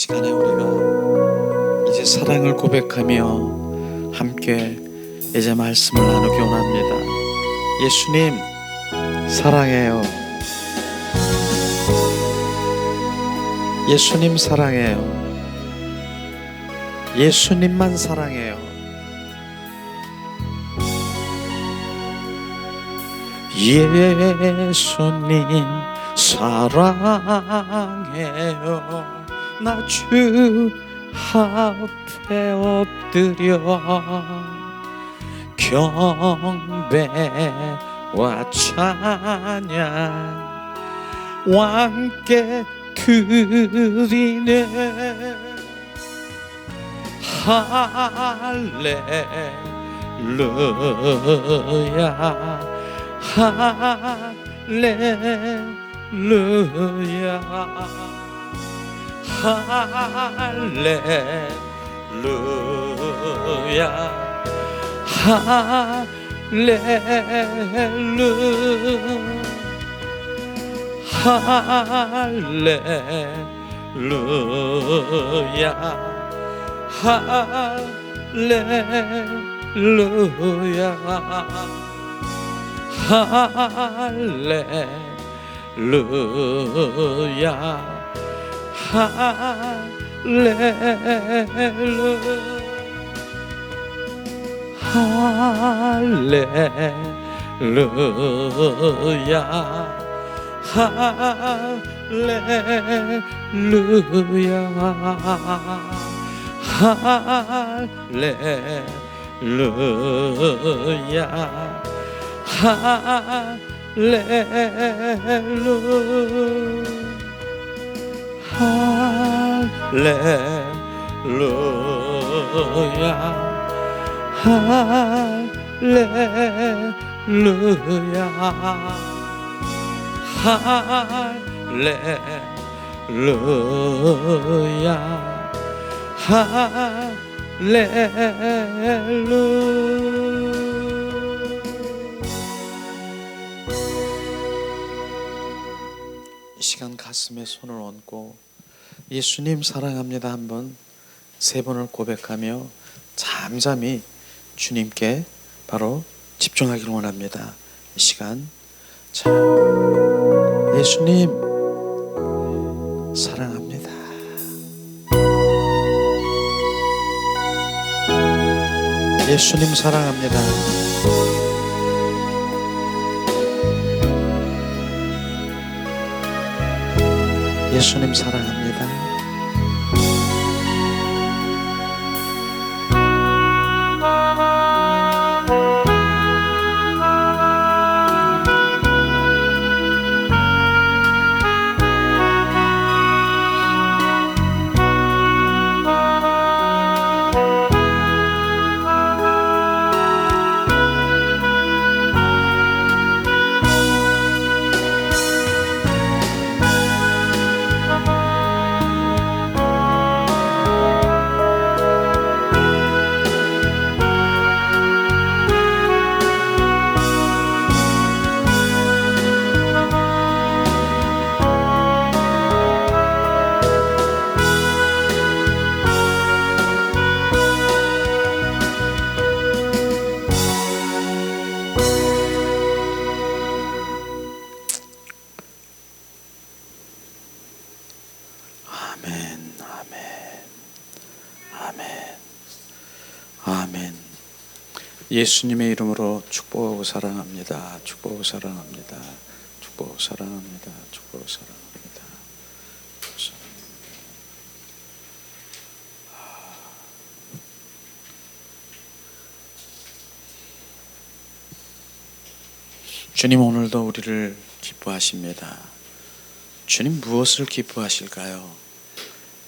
시간에 우리가 이제 사랑을 고백하며 함께 이제 말씀을 나누기 원합니다. 예수님 사랑해요. 예수님 사랑해요. 예수님만 사랑해요. 예수님 사랑해요. 나 주 앞에 엎드려 경배와 찬양 왕께 드리네. 할렐루야 할렐루야 할렐루야 할렐루야 할렐루야 할렐루야 할렐루야 이 시간 가슴에 손을 얹고 예수님 사랑합니다 한번 3번을 고백하며 잠잠히 주님께 바로 집중하기를 원합니다. 이 시간 자, 예수님 사랑합니다. 예수님 사랑합니다. 예수님 사랑합니다. 아멘, 아멘, 아멘, 아멘. 예수님의 이름으로 축복하고 사랑합니다. 축복하고 사랑합니다. 축복하고 사랑합니다. 축복하고 사랑합니다. 주님 오늘도 우리를 기뻐하십니다. 주님 무엇을 기뻐하실까요?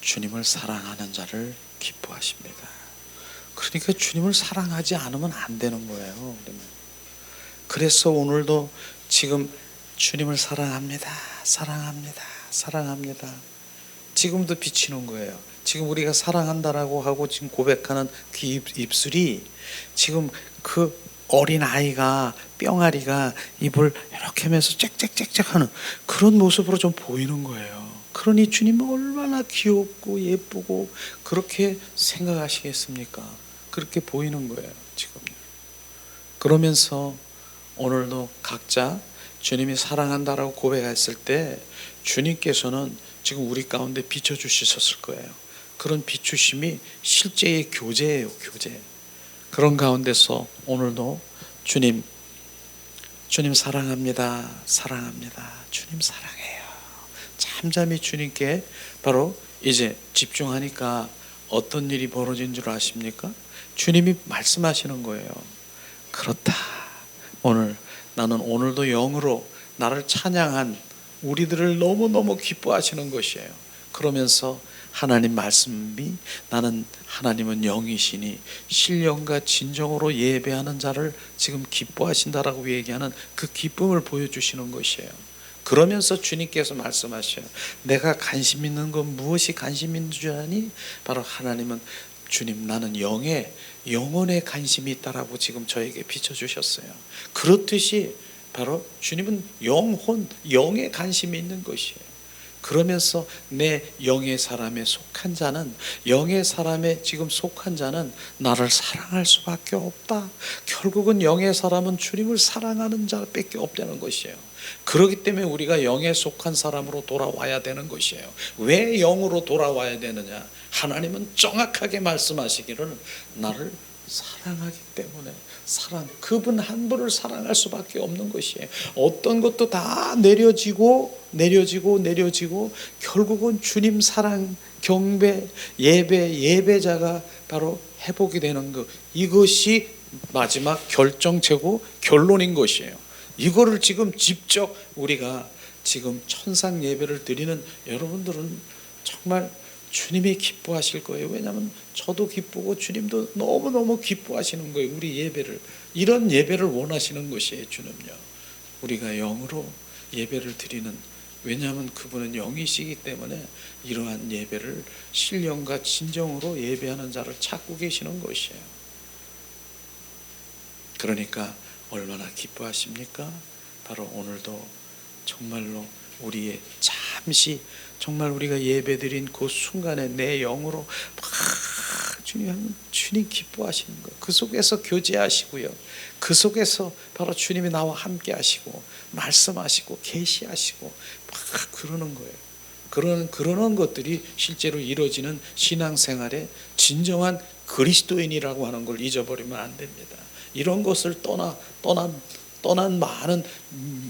주님을 사랑하는 자를 기뻐하십니다. 그러니까 주님을 사랑하지 않으면 안 되는 거예요. 그래서 오늘도 지금 주님을 사랑합니다. 사랑합니다. 사랑합니다. 지금도 비치는 거예요. 지금 우리가 사랑한다라고 하고 지금 고백하는 그 입술이 지금 그 어린 아이가 뿅아리가 입을 이렇게 하면서 짹짹짹짹 하는 그런 모습으로 좀 보이는 거예요. 그러니 주님은 얼마나 귀엽고 예쁘고 그렇게 생각하시겠습니까? 그렇게 보이는 거예요, 지금요. 그러면서 오늘도 각자 주님이 사랑한다라고 고백했을 때 주님께서는 지금 우리 가운데 비춰주셨을 거예요. 그런 비추심이 실제의 교제예요, 교제. 그런 가운데서 오늘도 주님 사랑합니다, 사랑합니다, 주님 사랑해요. 잠잠히 주님께 바로 이제 집중하니까 어떤 일이 벌어진 줄 아십니까? 주님이 말씀하시는 거예요. 그렇다. 나는 오늘도 영으로 나를 찬양한 우리들을 너무너무 기뻐하시는 것이에요. 그러면서 하나님 말씀이 하나님은 영이시니 신령과 진정으로 예배하는 자를 지금 기뻐하신다라고 얘기하는 그 기쁨을 보여주시는 것이에요. 그러면서 주님께서 말씀하셔요. 내가 관심 있는 건 무엇이 관심 있는 줄 아니? 바로 하나님은 주님 나는 영혼에 관심이 있다라고 지금 저에게 비춰주셨어요. 그렇듯이 바로 주님은 영에 관심이 있는 것이에요. 그러면서 내 영의 사람에 속한 자는 나를 사랑할 수밖에 없다. 결국은 영의 사람은 주님을 사랑하는 자밖에 없다는 것이에요. 그렇기 때문에 우리가 영에 속한 사람으로 돌아와야 되는 것이에요. 왜 영으로 돌아와야 되느냐? 하나님은 정확하게 말씀하시기를 나를 사랑하기 때문에 그분 한 분을 사랑할 수밖에 없는 것이에요. 어떤 것도 다 내려지고 결국은 주님 사랑, 경배, 예배자가 바로 회복이 되는 것. 이것이 마지막 결정체고 결론인 것이에요. 이거를 지금 직접 우리가 지금 천상 예배를 드리는 여러분들은 정말 주님이 기뻐하실 거예요. 왜냐하면 저도 기쁘고 주님도 너무너무 기뻐하시는 거예요. 우리 예배를. 이런 예배를 원하시는 것이에요. 주님요. 우리가 영으로 예배를 드리는, 왜냐하면 그분은 영이시기 때문에 이러한 예배를 신령과 진정으로 예배하는 자를 찾고 계시는 것이에요. 그러니까 얼마나 기뻐하십니까? 바로 오늘도 정말로 우리의 잠시 정말 우리가 예배드린 그 순간에 내 영으로 막 주님 기뻐하시는 거예요. 그 속에서 교제하시고요. 그 속에서 바로 주님이 나와 함께 하시고 말씀하시고 계시하시고 막 그러는 거예요. 그러는 것들이 실제로 이루어지는 신앙생활의 진정한 그리스도인이라고 하는 걸 잊어버리면 안 됩니다. 이런 것을 떠난 많은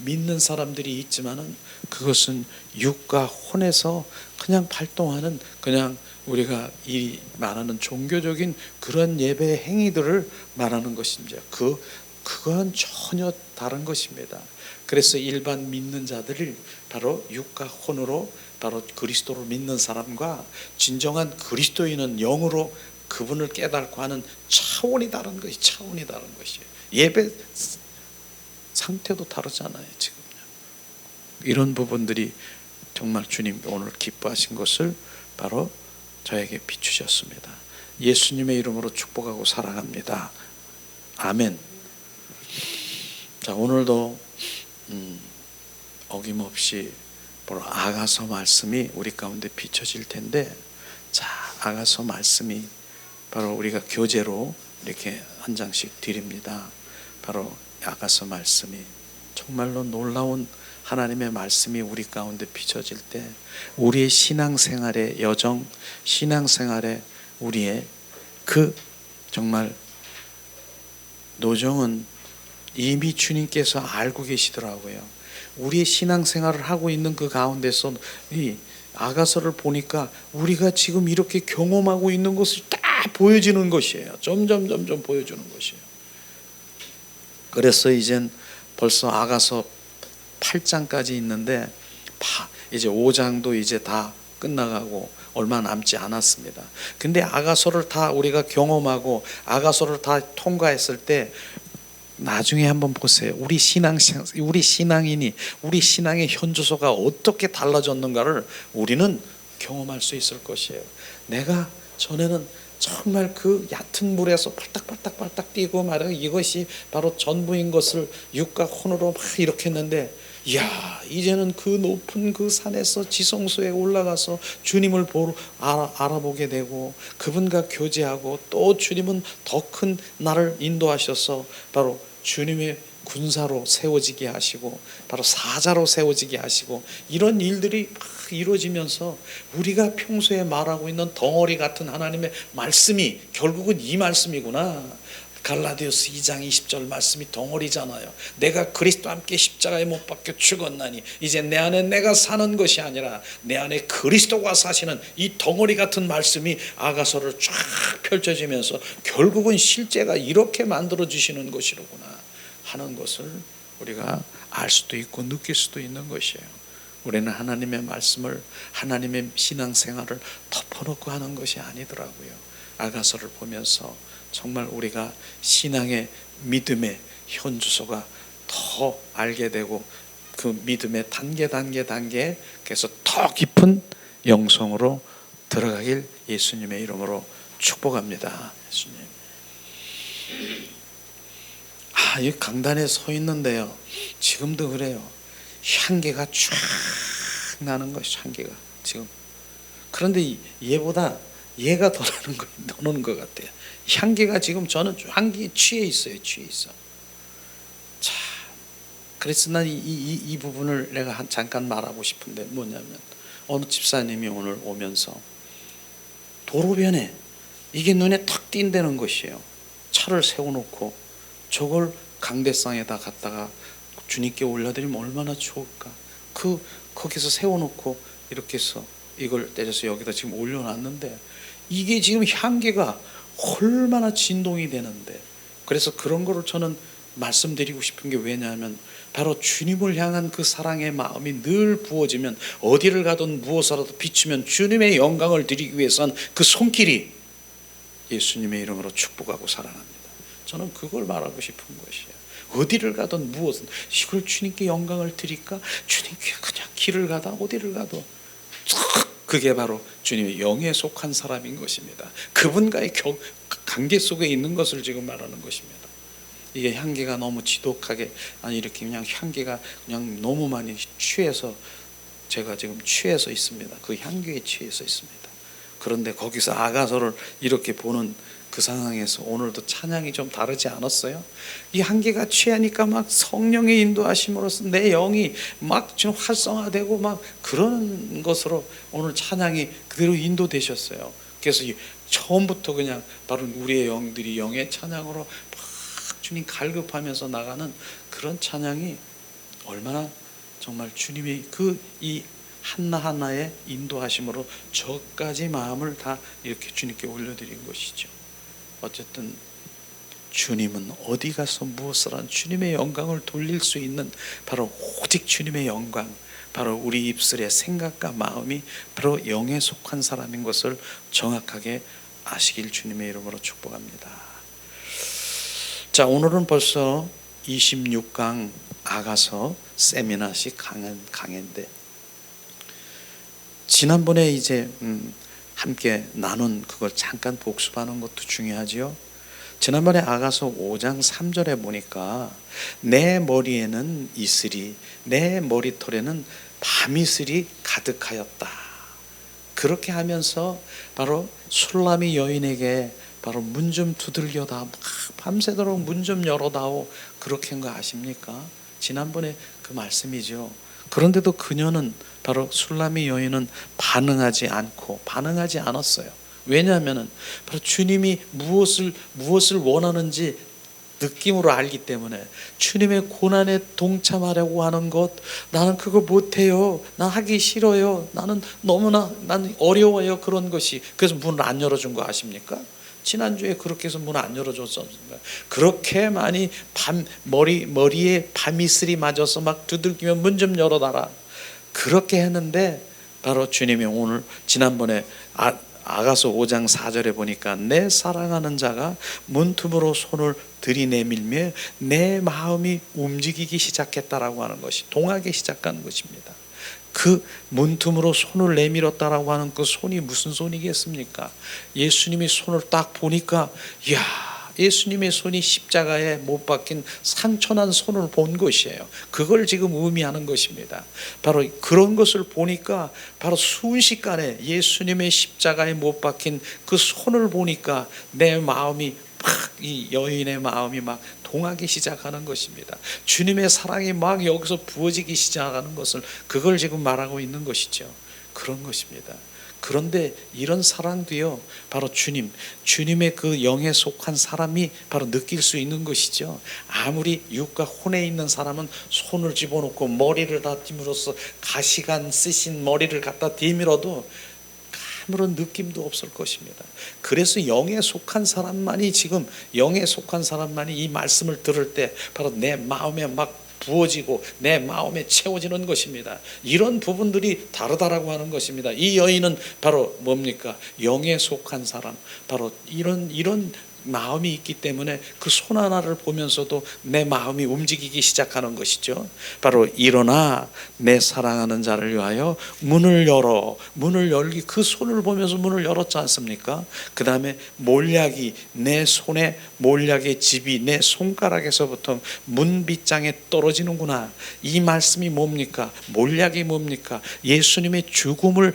믿는 사람들이 있지만은 그것은 육과 혼에서 그냥 발동하는, 그냥 우리가 이 말하는 종교적인 그런 예배 행위들을 말하는 것입니다. 그건 전혀 다른 것입니다. 그래서 일반 믿는 자들이 바로 육과 혼으로 바로 그리스도를 믿는 사람과 진정한 그리스도인은 영으로 그분을 깨닫고 하는 차원이 다른 것이에요. 예배 상태도 다르잖아요. 지금요. 이런 부분들이 정말 주님 오늘 기뻐하신 것을 바로 저에게 비추셨습니다. 예수님의 이름으로 축복하고 사랑합니다. 아멘. 자, 오늘도 어김없이 바로 아가서 말씀이 우리 가운데 비춰질 텐데, 자, 아가서 말씀이 바로 우리가 교재로 이렇게 한 장씩 드립니다. 바로 아가서 말씀이 정말로 놀라운 하나님의 말씀이 우리 가운데 비춰질 때 우리의 신앙생활의 여정, 신앙생활의 우리의 그 정말 노정은 이미 주님께서 알고 계시더라고요. 우리의 신앙생활을 하고 있는 그 가운데서 이 아가서를 보니까 우리가 지금 이렇게 경험하고 있는 것을 딱 보여지는 것이에요. 점점 보여주는 것이에요. 그래서 이젠 벌써 아가서 8장까지 있는데 이제 5장도 이제 다 끝나가고 얼마 남지 않았습니다. 근데 아가서를 다 우리가 경험하고 아가서를 다 통과했을 때 나중에 한번 보세요. 우리 신앙인이 우리 신앙의 현주소가 어떻게 달라졌는가를 우리는 경험할 수 있을 것이에요. 내가 전에는 정말 그 얕은 물에서 팔딱팔딱 뛰고 말이야 이것이 바로 전부인 것을 육과 혼으로 막 이렇게 했는데 이야, 이제는 그 높은 그 산에서 지성소에 올라가서 주님을 알아보게 되고 그분과 교제하고 또 주님은 더 큰 나를 인도하셔서 바로 주님의 군사로 세워지게 하시고 바로 사자로 세워지게 하시고 이런 일들이 막 이루어지면서 우리가 평소에 말하고 있는 덩어리 같은 하나님의 말씀이 결국은 이 말씀이구나. 갈라디아서 2장 20절 말씀이 덩어리잖아요. 내가 그리스도와 함께 십자가에 못 박혀 죽었나니 이제 내 안에 내가 사는 것이 아니라 내 안에 그리스도가 사시는 이 덩어리 같은 말씀이 아가서를 쫙 펼쳐지면서 결국은 실제가 이렇게 만들어 주시는 것이로구나 하는 것을 우리가 알 수도 있고 느낄 수도 있는 것이에요. 우리는 하나님의 말씀을 하나님의 신앙생활을 덮어놓고 하는 것이 아니더라고요. 아가서를 보면서 정말 우리가 신앙의 믿음의 현주소가 더 알게 되고 그 믿음의 단계 그래서 더 깊은 영성으로 들어가길 예수님의 이름으로 축복합니다. 예수님. 이 강단에 서 있는데요. 지금도 그래요. 향기가 쫙 나는 것이 향기가 지금. 그런데 얘보다 얘가 더 나는 것 같아요. 향기가 지금 저는 향기에 취해 있어요. 자, 그래서 난 이 부분을 내가 잠깐 말하고 싶은데 뭐냐면 어느 집사님이 오늘 오면서 도로변에 이게 눈에 탁 띈다는 것이에요. 차를 세워놓고 저걸 강대상에다 갖다가 주님께 올려드리면 얼마나 좋을까. 거기서 세워놓고 이렇게 해서 이걸 때려서 여기다 지금 올려놨는데 이게 지금 향기가 얼마나 진동이 되는데 그래서 그런 거를 저는 말씀드리고 싶은 게 왜냐하면 바로 주님을 향한 그 사랑의 마음이 늘 부어지면 어디를 가든 무엇으로도 비추면 주님의 영광을 드리기 위해선 그 손길이 예수님의 이름으로 축복하고 사랑합니다. 저는 그걸 말하고 싶은 것이에요. 어디를 가든 무엇은 이걸 주님께 영광을 드릴까? 주님께 그냥 길을 가다 어디를 가도 그게 바로 주님의 영에 속한 사람인 것입니다. 그분과의 관계 속에 있는 것을 지금 말하는 것입니다. 이게 향기가 너무 지독하게 아니 이렇게 그냥 향기가 그냥 너무 많이 취해서 제가 지금 취해서 있습니다. 그 향기에 취해서 있습니다. 그런데 거기서 아가서를 이렇게 보는 그 상황에서 오늘도 찬양이 좀 다르지 않았어요? 이 향기가 취하니까 막 성령의 인도하심으로써 내 영이 막 좀 활성화되고 막 그런 것으로 오늘 찬양이 그대로 인도되셨어요. 그래서 처음부터 그냥 바로 우리의 영들이 영의 찬양으로 막 주님 갈급하면서 나가는 그런 찬양이 얼마나 정말 주님이 이 하나하나의 인도하심으로 저까지 마음을 다 이렇게 주님께 올려드린 것이죠. 어쨌든 주님은 어디 가서 무엇을 한 주님의 영광을 돌릴 수 있는 바로 오직 주님의 영광, 바로 우리 입술의 생각과 마음이 바로 영에 속한 사람인 것을 정확하게 아시길 주님의 이름으로 축복합니다. 자, 오늘은 벌써 26강 아가서 세미나식 강해인데 지난번에 이제 함께 나눈 그걸 잠깐 복습하는 것도 중요하지요. 지난번에 아가서 5장 3절에 보니까 내 머리에는 이슬이 내 머리털에는 밤이슬이 가득하였다. 그렇게 하면서 바로 술람이 여인에게 바로 문 좀 두들겨다 밤새도록 문 좀 열어다오 그렇게 한 거 아십니까? 지난번에 그 말씀이죠. 그런데도 그녀는 바로 술람이 여인은 반응하지 않았어요. 왜냐하면 바로 주님이 무엇을 원하는지 느낌으로 알기 때문에 주님의 고난에 동참하려고 하는 것 나는 그거 못해요. 난 하기 싫어요. 나는 어려워요. 그런 것이 그래서 문을 안 열어준 거 아십니까? 지난주에 그렇게 해서 문 안 열어줬습니다. 그렇게 많이 머리에 밤이슬이 맞아서 막 두들기면 문 좀 열어달라 그렇게 했는데 바로 주님이 오늘 지난번에 아가서 5장 4절에 보니까 내 사랑하는 자가 문틈으로 손을 들이내밀며 내 마음이 움직이기 시작했다라고 하는 것이 동하기 시작하는 것입니다. 그 문틈으로 손을 내밀었다라고 하는 그 손이 무슨 손이겠습니까? 예수님이 손을 딱 보니까 이야 예수님의 손이 십자가에 못 박힌 상처난 손을 본 것이에요. 그걸 지금 의미하는 것입니다. 바로 그런 것을 보니까 바로 순식간에 예수님의 십자가에 못 박힌 그 손을 보니까 내 마음이 막, 이 여인의 마음이 막 동하기 시작하는 것입니다. 주님의 사랑이 막 여기서 부어지기 시작하는 것을 그걸 지금 말하고 있는 것이죠. 그런 것입니다. 그런데 이런 사랑도요, 바로 주님의 그 영에 속한 사람이 바로 느낄 수 있는 것이죠. 아무리 육과 혼에 있는 사람은 손을 집어넣고 머리를 다 띠므로써 가시관 쓰신 머리를 갖다 디밀어도 아무런 느낌도 없을 것입니다. 그래서 영에 속한 사람만이 이 말씀을 들을 때 바로 내 마음에 막 부어지고 내 마음에 채워지는 것입니다. 이런 부분들이 다르다라고 하는 것입니다. 이 여인은 바로 뭡니까? 영에 속한 사람, 바로 이런 마음이 있기 때문에 그 손 하나를 보면서도 내 마음이 움직이기 시작하는 것이죠. 바로 일어나 내 사랑하는 자를 위하여 문을 열기, 그 손을 보면서 문을 열었지 않습니까? 그 다음에 몰약이 내 손에, 몰약의 집이 내 손가락에서부터 문빗장에 떨어지는구나. 이 말씀이 뭡니까? 몰약이 뭡니까? 예수님의 죽음을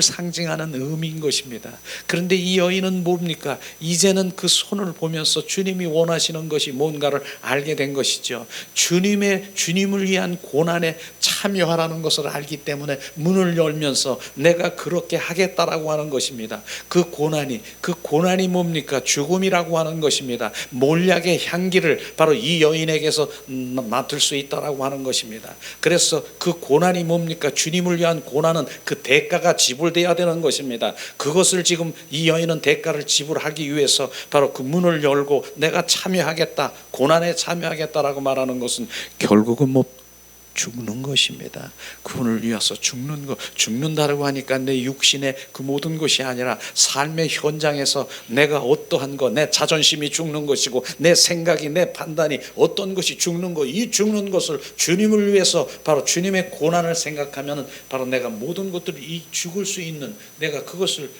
상징하는 의미인 것입니다. 그런데 이 여인은 뭡니까? 이제는 그 손을 보면서 주님이 원하시는 것이 뭔가를 알게 된 것이죠. 주님을 위한 고난에 참여하라는 것을 알기 때문에 문을 열면서 내가 그렇게 하겠다라고 하는 것입니다. 그 고난이 뭡니까? 죽음이라고 하는 것입니다. 몰약의 향기를 바로 이 여인에게서 맡을 수 있다라고 하는 것입니다. 그래서 그 고난이 뭡니까? 주님을 위한 고난은 그 대가가 지불돼야 되는 것입니다. 그것을 지금 이 여인은 대가를 지불하기 위해서 바로 그 문을 열고 내가 참여하겠다, 고난에 참여하겠다라고 말하는 것은 결국은 죽는 것입니다. 그분을 위해서 죽는다라고 하니까 내 육신의 그 모든 것이 아니라 삶의 현장에서 내가 어떠한 것, 내 자존심이 죽는 것이고 내 생각이, 내 판단이 어떤 것이 죽는 것, 이 죽는 것을 주님을 위해서 바로 주님의 고난을 생각하면 바로 내가 모든 것들을 이 죽을 수 있는, 내가 그것을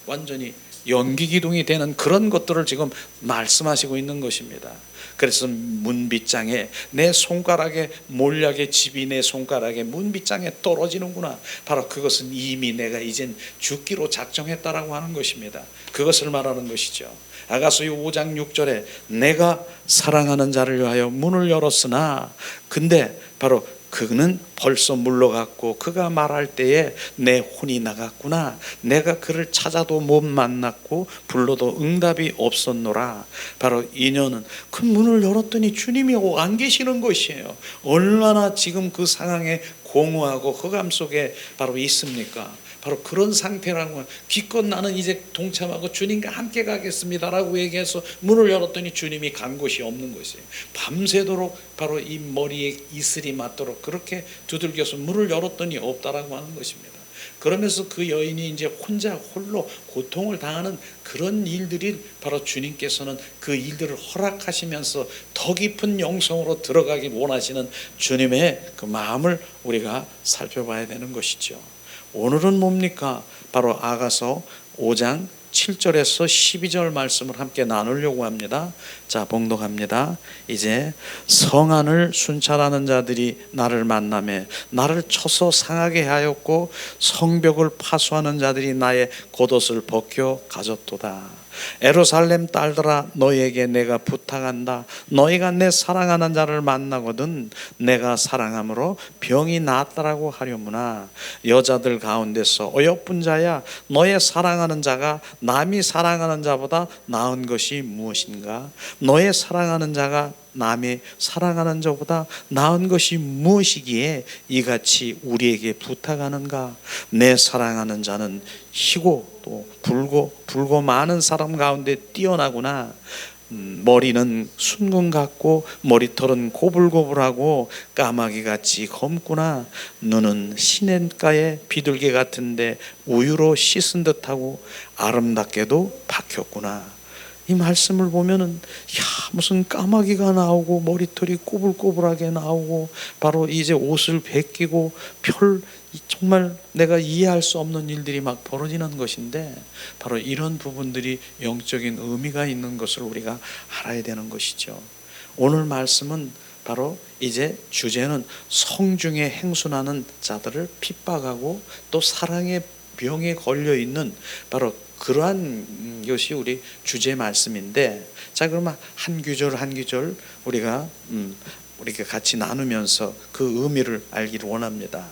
완전히 연기기둥이 되는 그런 것들을 지금 말씀하시고 있는 것입니다. 그래서 문빗장에 내 손가락에, 몰약의 집이 내 손가락에 문빗장에 떨어지는구나. 바로 그것은 이미 내가 이젠 죽기로 작정했다라고 하는 것입니다. 그것을 말하는 것이죠. 아가서 5장 6절에 내가 사랑하는 자를 위하여 문을 열었으나, 근데 바로 그는 벌써 물러갔고 그가 말할 때에 내 혼이 나갔구나. 내가 그를 찾아도 못 만났고 불러도 응답이 없었노라. 바로 이녀는 그 문을 열었더니 주님이 안 계시는 것이에요. 얼마나 지금 그 상황에 공허하고 흑암 속에 바로 있습니까? 바로 그런 상태라고, 기껏 나는 이제 동참하고 주님과 함께 가겠습니다라고 얘기해서 문을 열었더니 주님이 간 곳이 없는 것이에요. 밤새도록 바로 이 머리에 이슬이 맞도록 그렇게 두들겨서 문을 열었더니 없다라고 하는 것입니다. 그러면서 그 여인이 이제 홀로 고통을 당하는 그런 일들이 바로 주님께서는 그 일들을 허락하시면서 더 깊은 영성으로 들어가길 원하시는 주님의 그 마음을 우리가 살펴봐야 되는 것이죠. 오늘은 뭡니까? 바로 아가서 5장 7절에서 12절 말씀을 함께 나누려고 합니다. 자, 봉독합니다. 이제 성안을 순찰하는 자들이 나를 만나매 나를 쳐서 상하게 하였고 성벽을 파수하는 자들이 나의 겉옷을 벗겨 가졌도다. 예루살렘 딸들아, 너희에게 내가 부탁한다. 너희가 내 사랑하는 자를 만나거든 내가 사랑함으로 병이 낫다라고 하려무나. 여자들 가운데서 어여쁜 자야, 너의 사랑하는 자가 남이 사랑하는 자보다 나은 것이 무엇인가? 너의 사랑하는 자가 남이 사랑하는 자보다 나은 것이 무엇이기에 이같이 우리에게 부탁하는가? 내 사랑하는 자는 희고 또 불고 많은 사람 가운데 뛰어나구나. 머리는 순금 같고 머리털은 고불고불하고 까마귀같이 검구나. 눈은 시냇가의 비둘기 같은데 우유로 씻은 듯하고 아름답게도 박혔구나. 이 말씀을 보면은 무슨 까마귀가 나오고 머리털이 꼬불꼬불하게 나오고 바로 이제 옷을 벗기고 정말 내가 이해할 수 없는 일들이 막 벌어지는 것인데, 바로 이런 부분들이 영적인 의미가 있는 것을 우리가 알아야 되는 것이죠. 오늘 말씀은 바로 이제 주제는 성중에 행순하는 자들을 핍박하고 또 사랑의 병에 걸려 있는 바로 그러한 것이 우리 주제 말씀인데, 자 그러면 한 구절 한 구절 우리가 같이 나누면서 그 의미를 알기를 원합니다.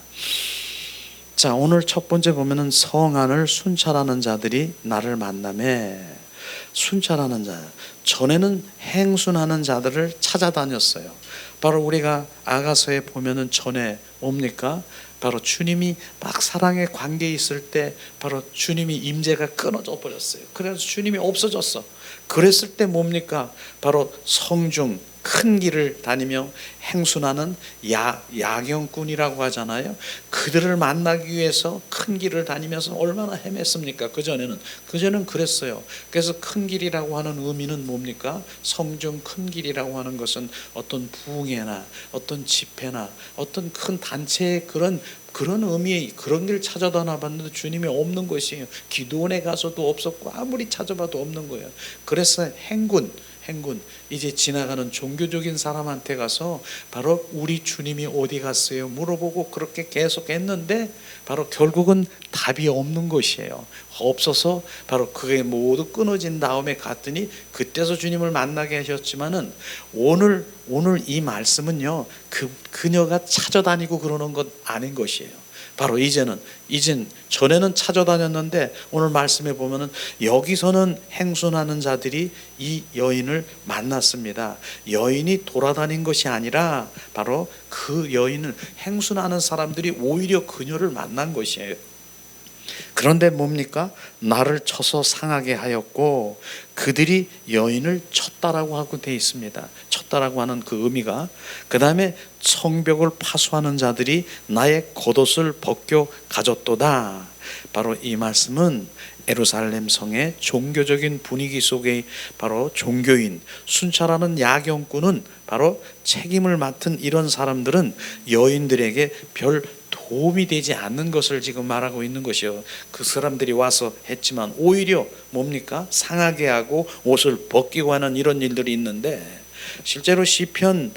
자, 오늘 첫 번째 보면은 성안을 순찰하는 자들이 나를 만나매. 순찰하는 자, 전에는 행순하는 자들을 찾아다녔어요. 바로 우리가 아가서에 보면은 전에 뭡니까? 바로 주님이 막 사랑의 관계에 있을 때 바로 주님이 임재가 끊어져 버렸어요. 그래서 주님이 없어졌어. 그랬을 때 뭡니까? 바로 성중 큰 길을 다니며 행순하는 야경꾼이라고 하잖아요. 그들을 만나기 위해서 큰 길을 다니면서 얼마나 헤맸습니까? 그전에는 그랬어요. 그래서 큰 길이라고 하는 의미는 뭡니까? 성중 큰 길이라고 하는 것은 어떤 부흥회나 어떤 집회나 어떤 큰 단체의 그런 의미의 그런 길 찾아다녀 봤는데 주님이 없는 것이에요. 기도원에 가서도 없었고 아무리 찾아봐도 없는 거예요. 그래서 행군 이제 지나가는 종교적인 사람한테 가서 바로 우리 주님이 어디 갔어요 물어보고 그렇게 계속 했는데 바로 결국은 답이 없는 것이에요. 없어서 바로 그게 모두 끊어진 다음에 갔더니 그때서 주님을 만나게 하셨지만은 오늘 이 말씀은요 그녀가 찾아다니고 그러는 것 아닌 것이에요. 바로 이젠 전에는 찾아다녔는데 오늘 말씀에 보면은 여기서는 행순하는 자들이 이 여인을 만났습니다. 여인이 돌아다닌 것이 아니라 바로 그 여인을 행순하는 사람들이 오히려 그녀를 만난 것이에요. 그런데 뭡니까? 나를 쳐서 상하게 하였고 그들이 여인을 쳤다라고 하고 되어 있습니다. 쳤다라고 하는 그 의미가, 그 다음에 성벽을 파수하는 자들이 나의 겉옷을 벗겨 가졌도다. 바로 이 말씀은 예루살렘 성의 종교적인 분위기 속에 바로 종교인, 순찰하는 야경꾼은 바로 책임을 맡은 이런 사람들은 여인들에게 별 도움이 되지 않는 것을 지금 말하고 있는 것이요. 그 사람들이 와서 했지만 오히려 뭡니까? 상하게 하고 옷을 벗기고 하는 이런 일들이 있는데, 실제로 시편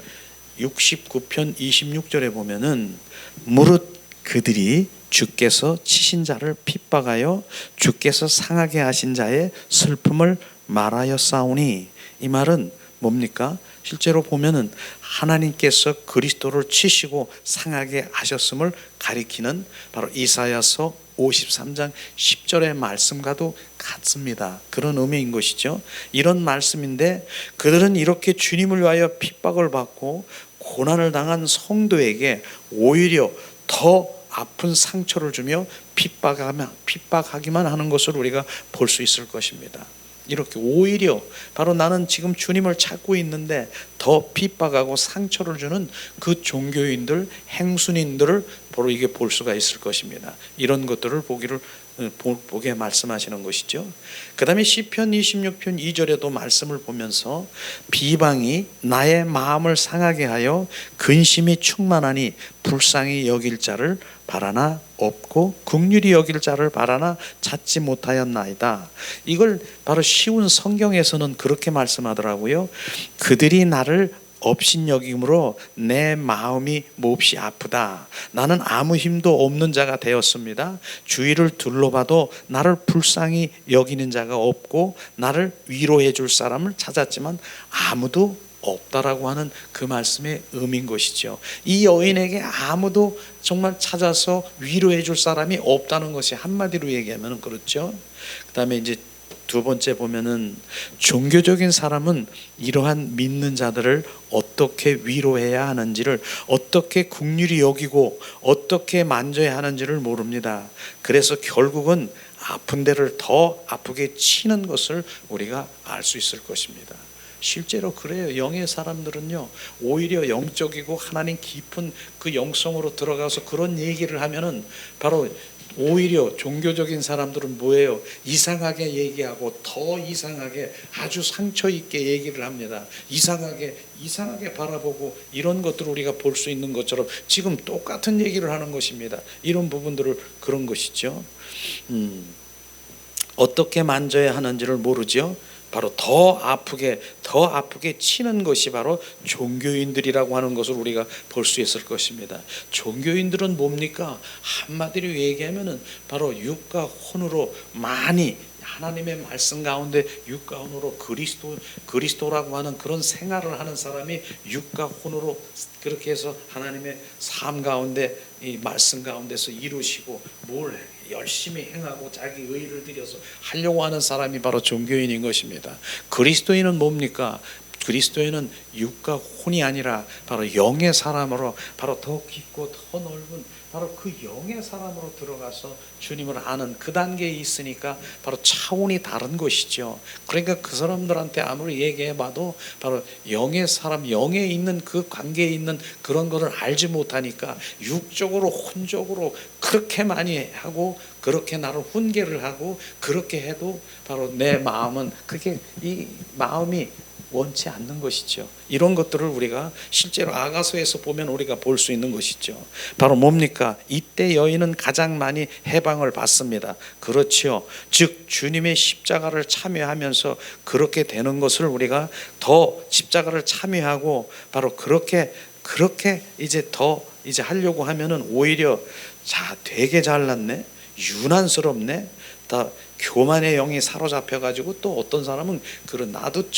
69편 26절에 보면은 무릇 그들이 주께서 치신 자를 핍박하여 주께서 상하게 하신 자의 슬픔을 말하였사오니, 이 말은 뭡니까? 실제로 보면은 하나님께서 그리스도를 치시고 상하게 하셨음을 가리키는 바로 이사야서 53장 10절의 말씀과도 같습니다. 그런 의미인 것이죠. 이런 말씀인데 그들은 이렇게 주님을 위하여 핍박을 받고 고난을 당한 성도에게 오히려 더 아픈 상처를 주며 핍박하기만 하는 것을 우리가 볼 수 있을 것입니다. 이렇게 오히려 바로 나는 지금 주님을 찾고 있는데 더 핍박하고 상처를 주는 그 종교인들, 행순인들을 바로 이게 볼 수가 있을 것입니다. 이런 것들을 보게 말씀하시는 것이죠. 그 다음에 시편 26편 2절에도 말씀을 보면서 비방이 나의 마음을 상하게 하여 근심이 충만하니 불쌍히 여길 자를 바라나 없고 긍휼히 여길 자를 바라나 찾지 못하였나이다. 이걸 바로 쉬운 성경에서는 그렇게 말씀하더라고요. 그들이 나를 업신여김으로 내 마음이 몹시 아프다. 나는 아무 힘도 없는 자가 되었습니다. 주위를 둘러봐도 나를 불쌍히 여기는 자가 없고 나를 위로해 줄 사람을 찾았지만 아무도 없다라고 하는 그 말씀의 의미인 것이죠. 이 여인에게 아무도 정말 찾아서 위로해 줄 사람이 없다는 것이 한마디로 얘기하면 그렇죠. 그 다음에 이제 두 번째 보면은 종교적인 사람은 이러한 믿는 자들을 어떻게 위로해야 하는지를, 어떻게 긍휼히 여기고 어떻게 만져야 하는지를 모릅니다. 그래서 결국은 아픈 데를 더 아프게 치는 것을 우리가 알 수 있을 것입니다. 실제로 그래요. 영의 사람들은요 오히려 영적이고 하나님 깊은 그 영성으로 들어가서 그런 얘기를 하면은 바로 오히려 종교적인 사람들은 뭐예요? 이상하게 얘기하고 더 이상하게 아주 상처 있게 얘기를 합니다. 이상하게 바라보고 이런 것들을 우리가 볼 수 있는 것처럼 지금 똑같은 얘기를 하는 것입니다. 이런 부분들을 그런 것이죠. 어떻게 만져야 하는지를 모르죠. 바로 더 아프게 치는 것이 바로 종교인들이라고 하는 것을 우리가 볼 수 있을 것입니다. 종교인들은 뭡니까? 한마디로 얘기하면은 바로 육과 혼으로 많이 하나님의 말씀 가운데 육과 혼으로 그리스도라고 하는 그런 생활을 하는 사람이 육과 혼으로 그렇게 해서 하나님의 삶 가운데 이 말씀 가운데서 이루시고 뭘 열심히 행하고 자기 의를 들여서 하려고 하는 사람이 바로 종교인인 것입니다. 그리스도인은 뭡니까? 그리스도인은 육과 혼이 아니라 바로 영의 사람으로 바로 더 깊고 더 넓은 바로 그 영의 사람으로 들어가서 주님을 아는 그 단계에 있으니까 바로 차원이 다른 것이죠. 그러니까 그 사람들한테 아무리 얘기해봐도 바로 영의 사람, 영에 있는 그 관계에 있는 그런 거를 알지 못하니까 육적으로 혼적으로 그렇게 많이 하고 그렇게 나를 훈계를 하고 그렇게 해도 바로 내 마음은 그게 이 마음이 원치 않는 것이죠. 이런 것들을 우리가 실제로 아가서에서 보면 우리가 볼 수 있는 것이죠. 바로 뭡니까? 이때 여인은 가장 많이 해방을 받습니다. 그렇지요. 즉 주님의 십자가를 참여하면서 그렇게 되는 것을 우리가 더 십자가를 참여하고 바로 그렇게 이제 더 이제 하려고 하면은 오히려 자 되게 잘났네, 유난스럽네, 다 교만의 영이 사로잡혀 가지고 또 어떤 사람은 그런 나도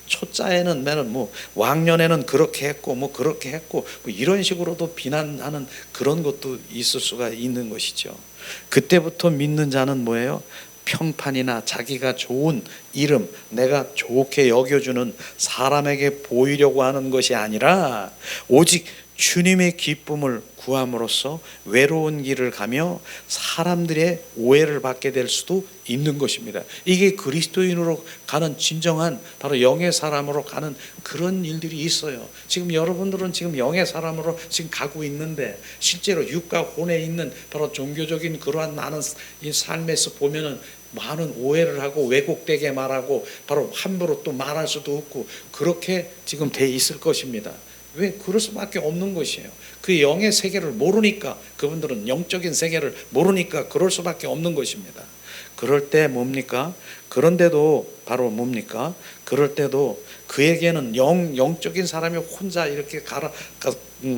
초짜에는 나는 뭐 왕년에는 그렇게 했고 뭐 그렇게 했고 뭐 이런 식으로도 비난하는 그런 것도 있을 수가 있는 것이죠. 그때부터 믿는 자는 뭐예요? 평판이나 자기가 좋은 이름, 내가 좋게 여겨주는 사람에게 보이려고 하는 것이 아니라 오직 주님의 기쁨을 구함으로써 외로운 길을 가며 사람들의 오해를 받게 될 수도 있는 것입니다. 이게 그리스도인으로 가는 진정한 바로 영의 사람으로 가는 그런 일들이 있어요. 지금 여러분들은 지금 영의 사람으로 지금 가고 있는데 실제로 육과 혼에 있는 바로 종교적인 그러한 많은 이 삶에서 보면은 많은 오해를 하고 왜곡되게 말하고 바로 함부로 또 말할 수도 없고 그렇게 지금 돼 있을 것입니다. 왜? 그럴 수밖에 없는 것이에요. 그 영의 세계를 모르니까, 그분들은 영적인 세계를 모르니까 그럴 수밖에 없는 것입니다. 그럴 때 뭡니까? 그런데도 바로 뭡니까? 그럴 때도 그에게는 영적인 사람이 혼자 이렇게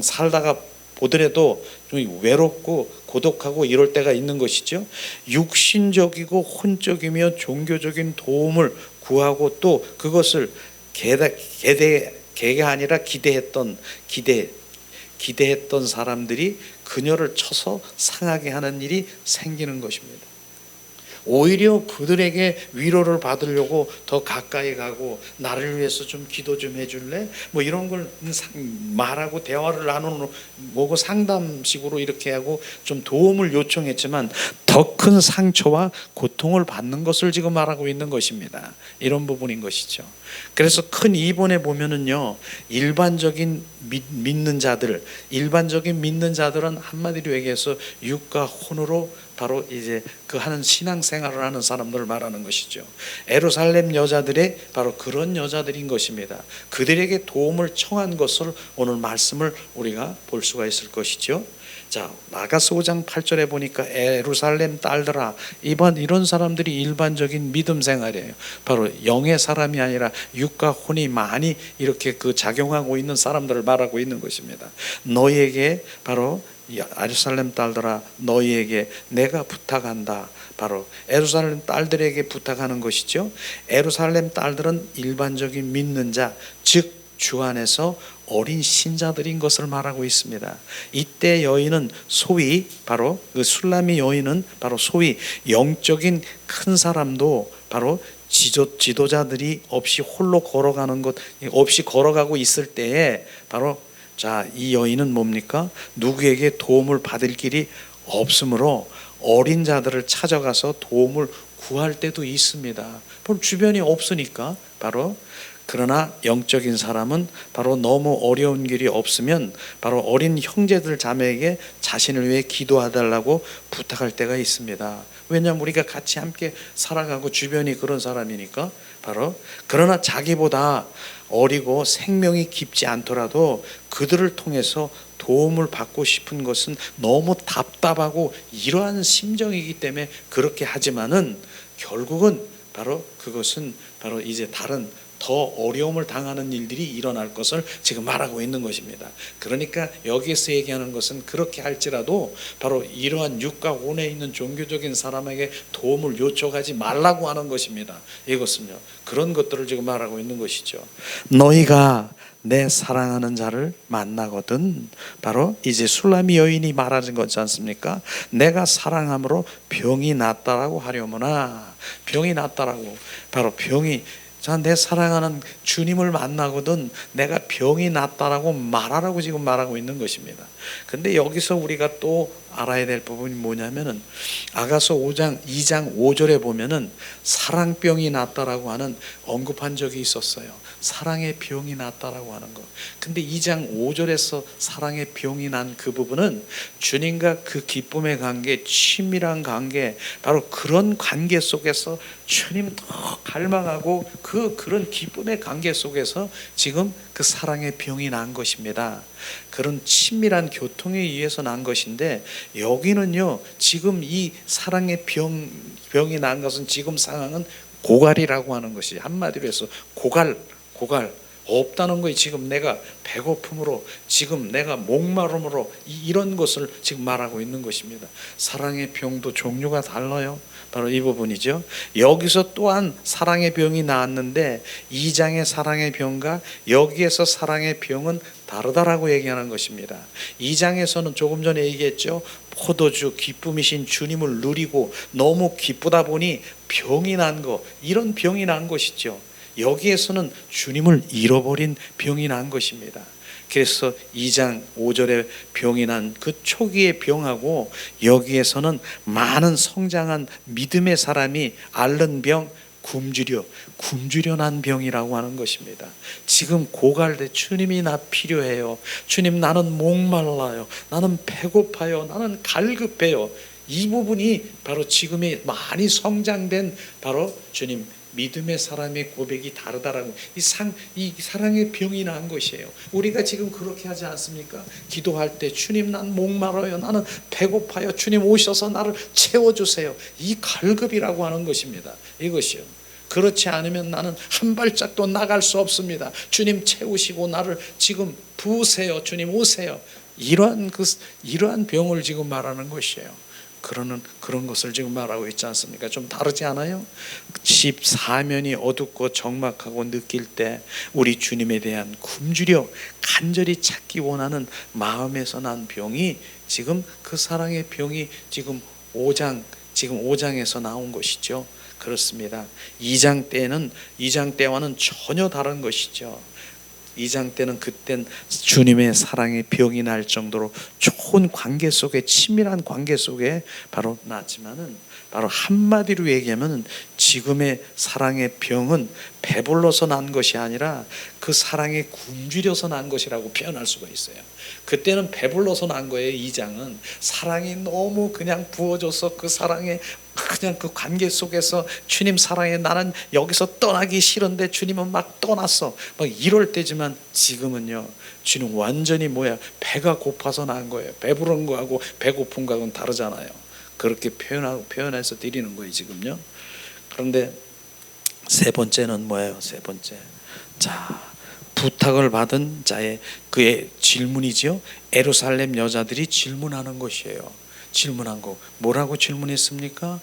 살다가 보더라도 좀 외롭고 고독하고 이럴 때가 있는 것이죠. 육신적이고 혼적이며 종교적인 도움을 구하고 또 그것을 개가 아니라 기대했던 사람들이 그녀를 쳐서 상하게 하는 일이 생기는 것입니다. 오히려 그들에게 위로를 받으려고 더 가까이 가고 나를 위해서 좀 기도 좀 해줄래? 뭐 이런 걸 말하고 대화를 나누는 뭐고 상담식으로 이렇게 하고 좀 도움을 요청했지만 더 큰 상처와 고통을 받는 것을 지금 말하고 있는 것입니다. 이런 부분인 것이죠. 그래서 큰 이본에 보면은요, 일반적인 믿는 자들은 한마디로 얘기해서 육과 혼으로 바로 이제 그 하는 신앙생활을 하는 사람들을 말하는 것이죠. 예루살렘 여자들의 바로 그런 여자들인 것입니다. 그들에게 도움을 청한 것을 오늘 말씀을 우리가 볼 수가 있을 것이죠. 자, 아가서 5장 8절에 보니까 예루살렘 딸들아, 이런 사람들이 일반적인 믿음 생활이에요. 바로 영의 사람이 아니라 육과 혼이 많이 이렇게 그 작용하고 있는 사람들을 말하고 있는 것입니다. 너희에게 바로 예루살렘 딸들아, 너희에게 내가 부탁한다. 바로 예루살렘 딸들에게 부탁하는 것이죠. 예루살렘 딸들은 일반적인 믿는 자, 즉 주 안에서 어린 신자들인 것을 말하고 있습니다. 이때 여인은 소위 바로 그 술람이 여인은 바로 소위 영적인 큰 사람도 바로 지도자들이 없이 홀로 걸어가는 것 없이 걸어가고 있을 때에 바로 자, 이 여인은 뭡니까? 누구에게 도움을 받을 길이 없으므로 어린 자들을 찾아가서 도움을 구할 때도 있습니다. 주변이 없으니까 바로 그러나 영적인 사람은 바로 너무 어려운 길이 없으면 바로 어린 형제들 자매에게 자신을 위해 기도해달라고 부탁할 때가 있습니다. 왜냐하면 우리가 같이 함께 살아가고 주변이 그런 사람이니까. 바로 그러나 자기보다 어리고 생명이 깊지 않더라도 그들을 통해서 도움을 받고 싶은 것은 너무 답답하고 이러한 심정이기 때문에 그렇게 하지만은 결국은 바로 그것은 바로 이제 다른 더 어려움을 당하는 일들이 일어날 것을 지금 말하고 있는 것입니다. 그러니까 여기에서 얘기하는 것은 그렇게 할지라도 바로 이러한 육과 혼에 있는 종교적인 사람에게 도움을 요청하지 말라고 하는 것입니다. 이것은요, 그런 것들을 지금 말하고 있는 것이죠. 너희가 내 사랑하는 자를 만나거든, 바로 이제 술라미 여인이 말하는 거지 않습니까? 내가 사랑함으로 병이 낫다라고 하려무나. 병이 낫다라고, 바로 병이, 자, 내 사랑하는 주님을 만나거든 내가 병이 낫다라고 말하라고 지금 말하고 있는 것입니다. 근데 여기서 우리가 또 알아야 될 부분이 뭐냐면은 아가서 5장 2장 5절에 보면은 사랑병이 낫다라고 하는 언급한 적이 있었어요. 사랑의 병이 낫다라고 하는 것. 근데 2장 5절에서 사랑의 병이 난 그 부분은 주님과 그 기쁨의 관계, 친밀한 관계, 바로 그런 관계 속에서 주님 더 갈망하고 그런 기쁨의 관계 속에서 지금 그 사랑의 병이 난 것입니다. 그런 친밀한 교통에 의해서 난 것인데, 여기는요 지금 이 사랑의 병이 난 것은 지금 상황은 고갈이라고 하는 것이, 한마디로 해서 고갈 없다는 거예요. 지금 내가 배고픔으로, 지금 내가 목마름으로 이런 것을 지금 말하고 있는 것입니다. 사랑의 병도 종류가 달라요. 바로 이 부분이죠. 여기서 또한 사랑의 병이 나왔는데 2장의 사랑의 병과 여기에서 사랑의 병은 다르다라고 얘기하는 것입니다. 2장에서는 조금 전에 얘기했죠. 포도주 기쁨이신 주님을 누리고 너무 기쁘다 보니 병이 난 거, 이런 병이 난 것이죠. 여기에서는 주님을 잃어버린 병이 난 것입니다. 그래서 2장 5절에 병이 난 그 초기의 병하고 여기에서는 많은 성장한 믿음의 사람이 앓는 병, 굶주려 난 병이라고 하는 것입니다. 지금 고갈돼, 주님이 나 필요해요. 주님, 나는 목말라요. 나는 배고파요. 나는 갈급해요. 이 부분이 바로 지금의 많이 성장된 바로 주님, 믿음의 사람의 고백이 다르다라고, 이 사랑의 병이 난 것이에요. 우리가 지금 그렇게 하지 않습니까? 기도할 때 주님, 난 목마르요. 나는 배고파요. 주님 오셔서 나를 채워주세요. 이 갈급이라고 하는 것입니다. 이것이요. 그렇지 않으면 나는 한 발짝도 나갈 수 없습니다. 주님 채우시고 나를 지금 부으세요. 주님 오세요. 이러한 병을 지금 말하는 것이에요. 그런 것을 지금 말하고 있지 않습니까? 좀 다르지 않아요? 집 사면이 어둡고 적막하고 느낄 때 우리 주님에 대한 굶주려 간절히 찾기 원하는 마음에서 난 병이 지금 그 사랑의 병이 지금 5장에서 나온 것이죠. 그렇습니다. 2장 때와는 전혀 다른 것이죠. 2장 때는 그땐 주님의 사랑의 병이 날 정도로 좋은 관계 속에, 친밀한 관계 속에 바로 났지만은, 바로 한마디로 얘기하면 지금의 사랑의 병은 배불러서 난 것이 아니라 그 사랑에 굶주려서 난 것이라고 표현할 수가 있어요. 그때는 배불러서 난 거예요. 2장은 사랑이 너무 그냥 부어져서 그 사랑에 그냥 그 관계 속에서 주님 사랑에 나는 여기서 떠나기 싫은데 주님은 막 떠났어, 막 이럴 때지만 지금은요, 주님 완전히 배가 고파서 난 거예요. 배부른 거하고 배고픈 거하고는 다르잖아요. 그렇게 표현해서 드리는 거예요 지금요. 그런데 세 번째는 뭐예요? 세 번째, 자, 부탁을 받은 자의 그의 질문이지요. 예루살렘 여자들이 질문하는 것이에요. 질문한 거 뭐라고 질문했습니까?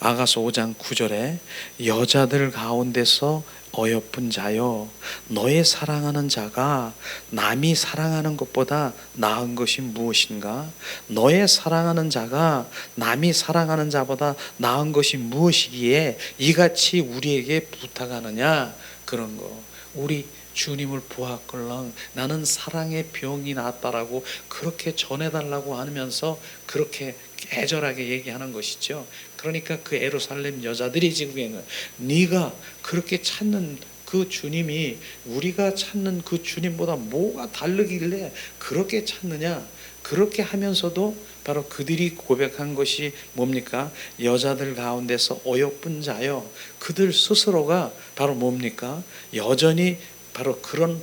아가서 5장 9절에 여자들 가운데서 어여쁜 자여, 너의 사랑하는 자가 남이 사랑하는 것보다 나은 것이 무엇인가? 너의 사랑하는 자가 남이 사랑하는 자보다 나은 것이 무엇이기에 이같이 우리에게 부탁하느냐? 그런 거. 우리 주님을 보았걸랑 나는 사랑의 병이 났다라고 그렇게 전해달라고 하면서 그렇게 애절하게 얘기하는 것이죠. 그러니까 그 예루살렘 여자들이 지금 네가 그렇게 찾는 그 주님이 우리가 찾는 그 주님보다 뭐가 다르길래 그렇게 찾느냐? 그렇게 하면서도 바로 그들이 고백한 것이 뭡니까? 여자들 가운데서 어여쁜 자여. 그들 스스로가 바로 뭡니까? 여전히 바로 그런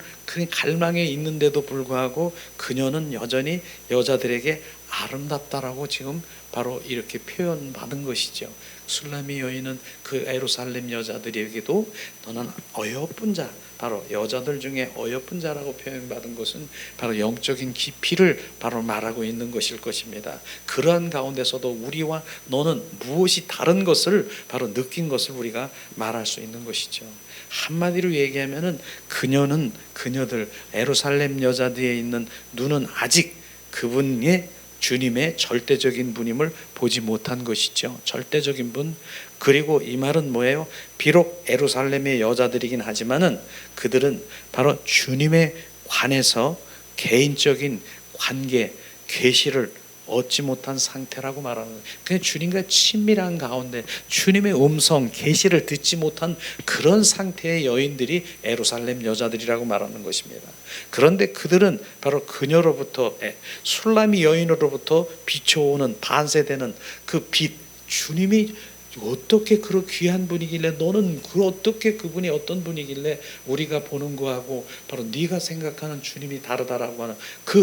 갈망에 있는데도 불구하고 그녀는 여전히 여자들에게 아름답다라고 지금 바로 이렇게 표현받은 것이죠. 술라미 여인은 그 예루살렘 여자들에게도 너는 어여쁜 자, 바로 여자들 중에 어여쁜 자라고 표현받은 것은 바로 영적인 깊이를 바로 말하고 있는 것일 것입니다. 그러한 가운데서도 우리와 너는 무엇이 다른 것을 바로 느낀 것을 우리가 말할 수 있는 것이죠. 한마디로 얘기하면은 그녀들 예루살렘 여자들에 있는 눈은 아직 그분의 주님의 절대적인 분임을 보지 못한 것이죠. 절대적인 분. 그리고 이 말은 뭐예요? 비록 예루살렘의 여자들이긴 하지만은 그들은 바로 주님에 관해서 개인적인 관계, 계시를 얻지 못한 상태라고 말하는 거예요. 그냥 주님과 친밀한 가운데 주님의 음성, 계시를 듣지 못한 그런 상태의 여인들이 예루살렘 여자들이라고 말하는 것입니다. 그런데 그들은 바로 그녀로부터, 술라미 여인으로부터 비춰오는 반세되는 그 빛, 주님이 어떻게 그런 귀한 분이길래, 너는 어떻게 그분이 어떤 분이길래 우리가 보는 거하고 바로 네가 생각하는 주님이 다르다라고 하는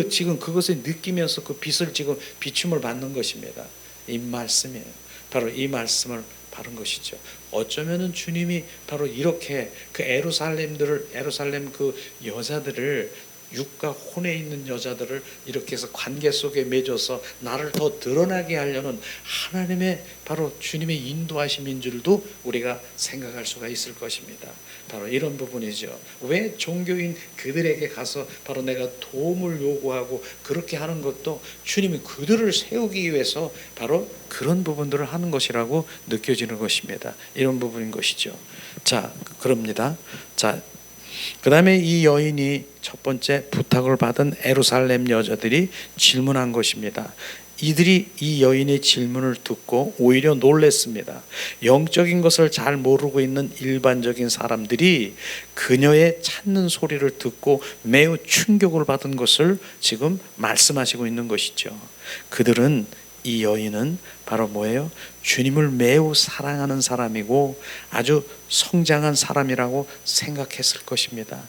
지금 그것을 느끼면서 그 빛을 지금 비춤을 받는 것입니다. 이 말씀이에요. 바로 이 말씀을 바른 것이죠. 어쩌면은 주님이 바로 이렇게 그 예루살렘 그 여자들을, 육과 혼에 있는 여자들을 이렇게 해서 관계 속에 맺어서 나를 더 드러나게 하려는 하나님의 바로 주님의 인도하심인 줄도 우리가 생각할 수가 있을 것입니다. 바로 이런 부분이죠. 왜 종교인 그들에게 가서 바로 내가 도움을 요구하고 그렇게 하는 것도 주님이 그들을 세우기 위해서 바로 그런 부분들을 하는 것이라고 느껴지는 것입니다. 이런 부분인 것이죠. 자, 그럽니다. 자, 그 다음에 이 여인이 첫 번째 부탁을 받은 예루살렘 여자들이 질문한 것입니다. 이들이 이 여인의 질문을 듣고 오히려 놀랐습니다. 영적인 것을 잘 모르고 있는 일반적인 사람들이 그녀의 찾는 소리를 듣고 매우 충격을 받은 것을 지금 말씀하시고 있는 것이죠. 그들은, 이 여인은 바로 뭐예요? 주님을 매우 사랑하는 사람이고 아주 성장한 사람이라고 생각했을 것입니다.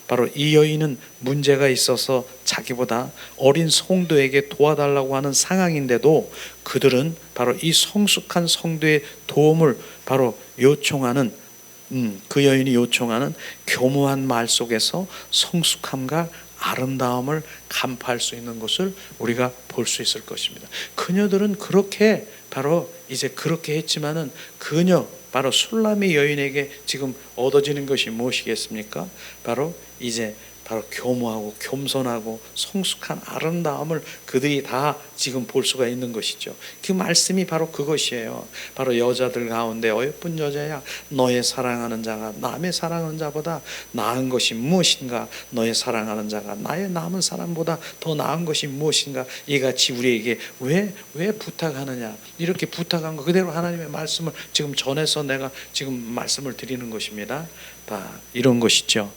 바로 이 여인은 문제가 있어서 자기보다 어린 성도에게 도와달라고 하는 상황인데도 그들은 바로 이 성숙한 성도의 도움을 바로 요청하는, 그 여인이 요청하는 교묘한 말 속에서 성숙함과 아름다움을 간파할 수 있는 것을 우리가 볼 수 있을 것입니다. 그녀들은 그렇게 바로 이제 그렇게 했지만은 바로 술라미 여인에게 지금 얻어지는 것이 무엇이겠습니까? 바로 이제 바로 교묘하고 겸손하고 성숙한 아름다움을 그들이 다 지금 볼 수가 있는 것이죠. 그 말씀이 바로 그것이에요. 바로 여자들 가운데 어여쁜 여자야, 너의 사랑하는 자가 남의 사랑하는 자보다 나은 것이 무엇인가? 너의 사랑하는 자가 나의 남은 사람보다 더 나은 것이 무엇인가? 이같이 우리에게 왜 부탁하느냐? 이렇게 부탁한 거 그대로 하나님의 말씀을 지금 전해서 내가 지금 말씀을 드리는 것입니다. 이런 것이죠.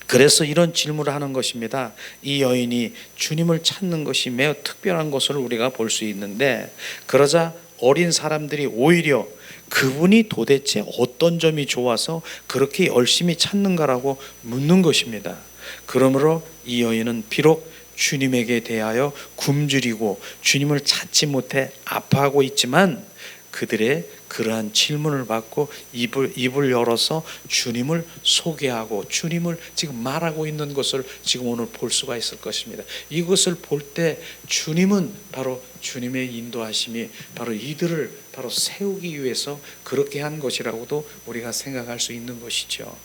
그래서 이런 질문을 하는 것입니다. 이 여인이 주님을 찾는 것이 매우 특별한 것을 우리가 볼 수 있는데, 그러자 어린 사람들이 오히려 그분이 도대체 어떤 점이 좋아서 그렇게 열심히 찾는가라고 묻는 것입니다. 그러므로 이 여인은 비록 주님에게 대하여 굶주리고 주님을 찾지 못해 아파하고 있지만 그들의 그러한 질문을 받고 입을 열어서 주님을 소개하고 주님을 지금 말하고 있는 것을 지금 오늘 볼 수가 있을 것입니다. 이것을 볼 때 주님은 바로 주님의 인도하심이 바로 이들을 바로 세우기 위해서 그렇게 한 것이라고도 우리가 생각할 수 있는 것이죠.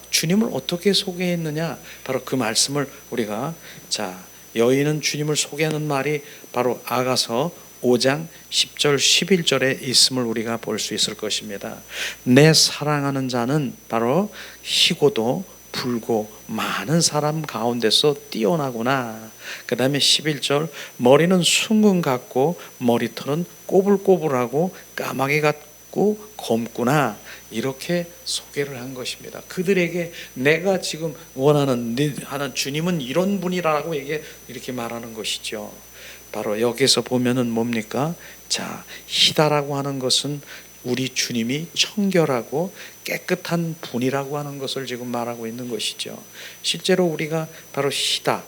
주님을 어떻게 소개했느냐? 바로 그 말씀을 우리가, 여인은 주님을 소개하는 말이 바로 아가서 5장 10절 11절에 있음을 우리가 볼 수 있을 것입니다. 내 사랑하는 자는 바로 희고도 불고 많은 사람 가운데서 뛰어나구나. 그 다음에 11절, 머리는 숭근 같고 머리털은 꼬불꼬불하고 까마귀 춥고 검구나 이렇게 소개를 한 것입니다. 그들에게 내가 지금 원하는 하는 주님은 이런 분이라고 이렇게 말하는 것이죠. 바로 여기서 보면은 뭡니까? 자, 희다라고 하는 것은 우리 주님이 청결하고 깨끗한 분이라고 하는 것을 지금 말하고 있는 것이죠. 실제로 우리가 바로 희다,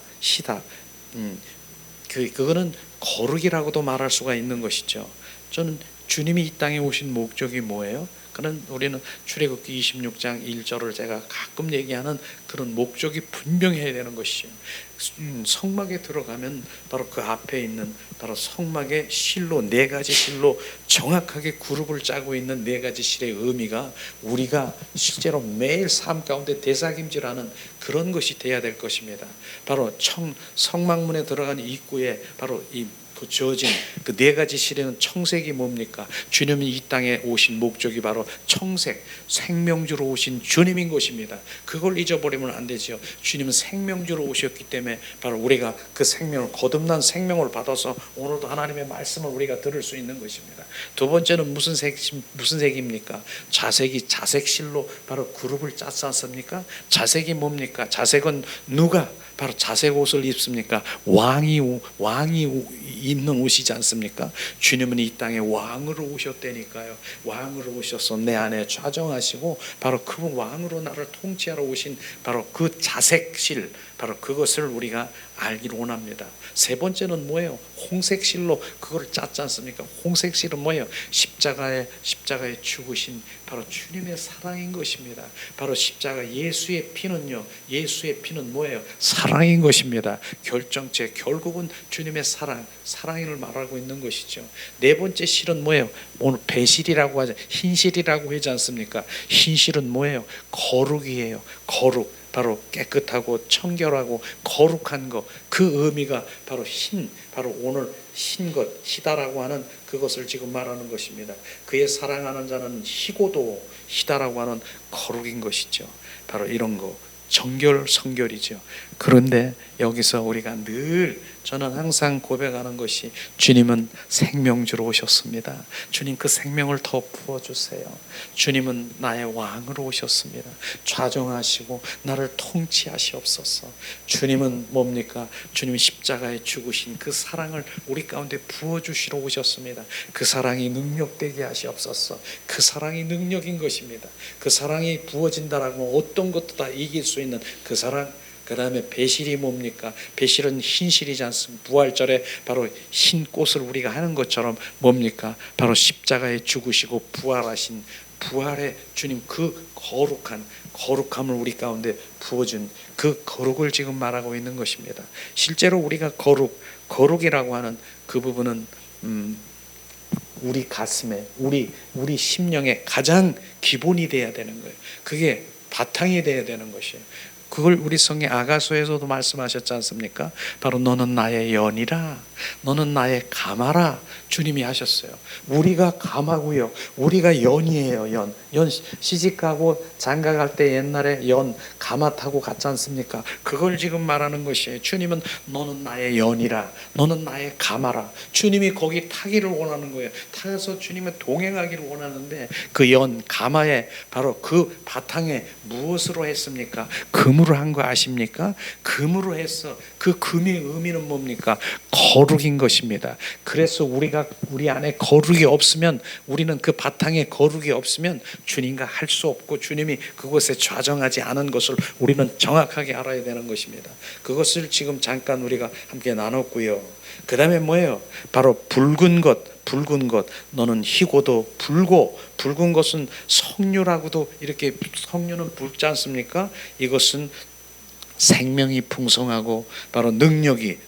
그거는 거룩이라고도 말할 수가 있는 것이죠. 저는 주님이 이 땅에 오신 목적이 뭐예요? 그는 우리는 출애굽기 26장 1절을 제가 가끔 얘기하는 그런 목적이 분명해야 되는 것이죠. 성막에 들어가면 바로 그 앞에 있는 바로 성막의 실로, 네 가지 실로 정확하게 그룹을 짜고 있는 네 가지 실의 의미가 우리가 실제로 매일 삶 가운데 대사김질하는 그런 것이 돼야 될 것입니다. 바로 성막문에 들어가는 입구에 바로 그 주어진 그 네 가지 실에는 청색이 뭡니까? 주님이 이 땅에 오신 목적이 바로 청색, 생명주로 오신 주님인 것입니다. 그걸 잊어버리면 안 되죠. 주님은 생명주로 오셨기 때문에 바로 우리가 그 생명을, 거듭난 생명을 받아서 오늘도 하나님의 말씀을 우리가 들을 수 있는 것입니다. 두 번째는 무슨 색입니까? 자색실로 바로 그룹을 짰지 않습니까? 자색이 뭡니까? 자색은 누가 바로 자색 옷을 입습니까? 왕이 입는 옷이지 않습니까? 주님은 이 땅에 왕으로 오셨다니까요. 왕으로 오셔서 내 안에 좌정하시고 바로 그 왕으로 나를 통치하러 오신 바로 그 자색실, 바로 그것을 우리가 알기를 원합니다. 세 번째는 뭐예요? 홍색실로 그걸 짰지 않습니까? 홍색실은 뭐예요? 십자가에 죽으신 바로 주님의 사랑인 것입니다. 바로 십자가 예수의 피는요, 예수의 피는 뭐예요? 사랑인 것입니다. 결정체, 결국은 주님의 사랑을 말하고 있는 것이죠. 네 번째 실은 뭐예요? 오늘 배실이라고 하죠. 흰실이라고 하지 않습니까? 흰실은 뭐예요? 거룩이에요. 거룩. 바로 깨끗하고 청결하고 거룩한 것, 그 의미가 바로 바로 오늘 희다라고 하는 그것을 지금 말하는 것입니다. 그의 사랑하는 자는 희고도 희다라고 하는 거룩인 것이죠. 바로 이런 거 정결성결이죠. 그런데 여기서 우리가 늘, 저는 항상 고백하는 것이 주님은 생명주로 오셨습니다. 주님 그 생명을 더 부어주세요. 주님은 나의 왕으로 오셨습니다. 좌정하시고 나를 통치하시옵소서. 주님은 뭡니까? 주님이 십자가에 죽으신 그 사랑을 우리 가운데 부어주시러 오셨습니다. 그 사랑이 능력되게 하시옵소서. 그 사랑이 능력인 것입니다. 그 사랑이 부어진다라고 어떤 것도 다 이길 수 있는 그 사랑. 그 다음에 배실이 뭡니까? 배실은 흰실이지 않습니까? 부활절에 바로 흰 꽃을 우리가 하는 것처럼 뭡니까? 바로 십자가에 죽으시고 부활하신 부활의 주님, 그 거룩함을 우리 가운데 부어준 그 거룩을 지금 말하고 있는 것입니다. 실제로 우리가 거룩이라고 하는 그 부분은 우리 가슴에, 우리 심령의 가장 기본이 돼야 되는 거예요. 그게 바탕이 돼야 되는 것이에요. 그걸 우리 성경 아가서에서도 말씀하셨지 않습니까? 바로 너는 나의 연이라, 너는 나의 가마라 주님이 하셨어요. 우리가 가마고요, 우리가 연이에요. 연 시집가고 장가갈 때 옛날에 연 가마 타고 갔지 않습니까? 그걸 지금 말하는 것이에요. 주님은 너는 나의 연이라, 너는 나의 가마라. 주님이 거기 타기를 원하는 거예요. 타서 주님의 동행하기를 원하는데 그 연 가마에 바로 그 바탕에 무엇으로 했습니까? 금으로 한 거 아십니까? 금으로 해서 그 금의 의미는 뭡니까? 거룩인 것입니다. 그래서 우리 안에 거룩이 없으면, 우리는 그 바탕에 거룩이 없으면 주님과 할 수 없고 주님이 그곳에 좌정하지 않은 것을 우리는 정확하게 알아야 되는 것입니다. 그것을 지금 잠깐 우리가 함께 나눴고요. 그 다음에 뭐예요? 바로 붉은 것, 너는 희고도 붉은 것은 석류라고도, 이렇게 석류는 붉지 않습니까? 이것은 생명이 풍성하고 바로 능력이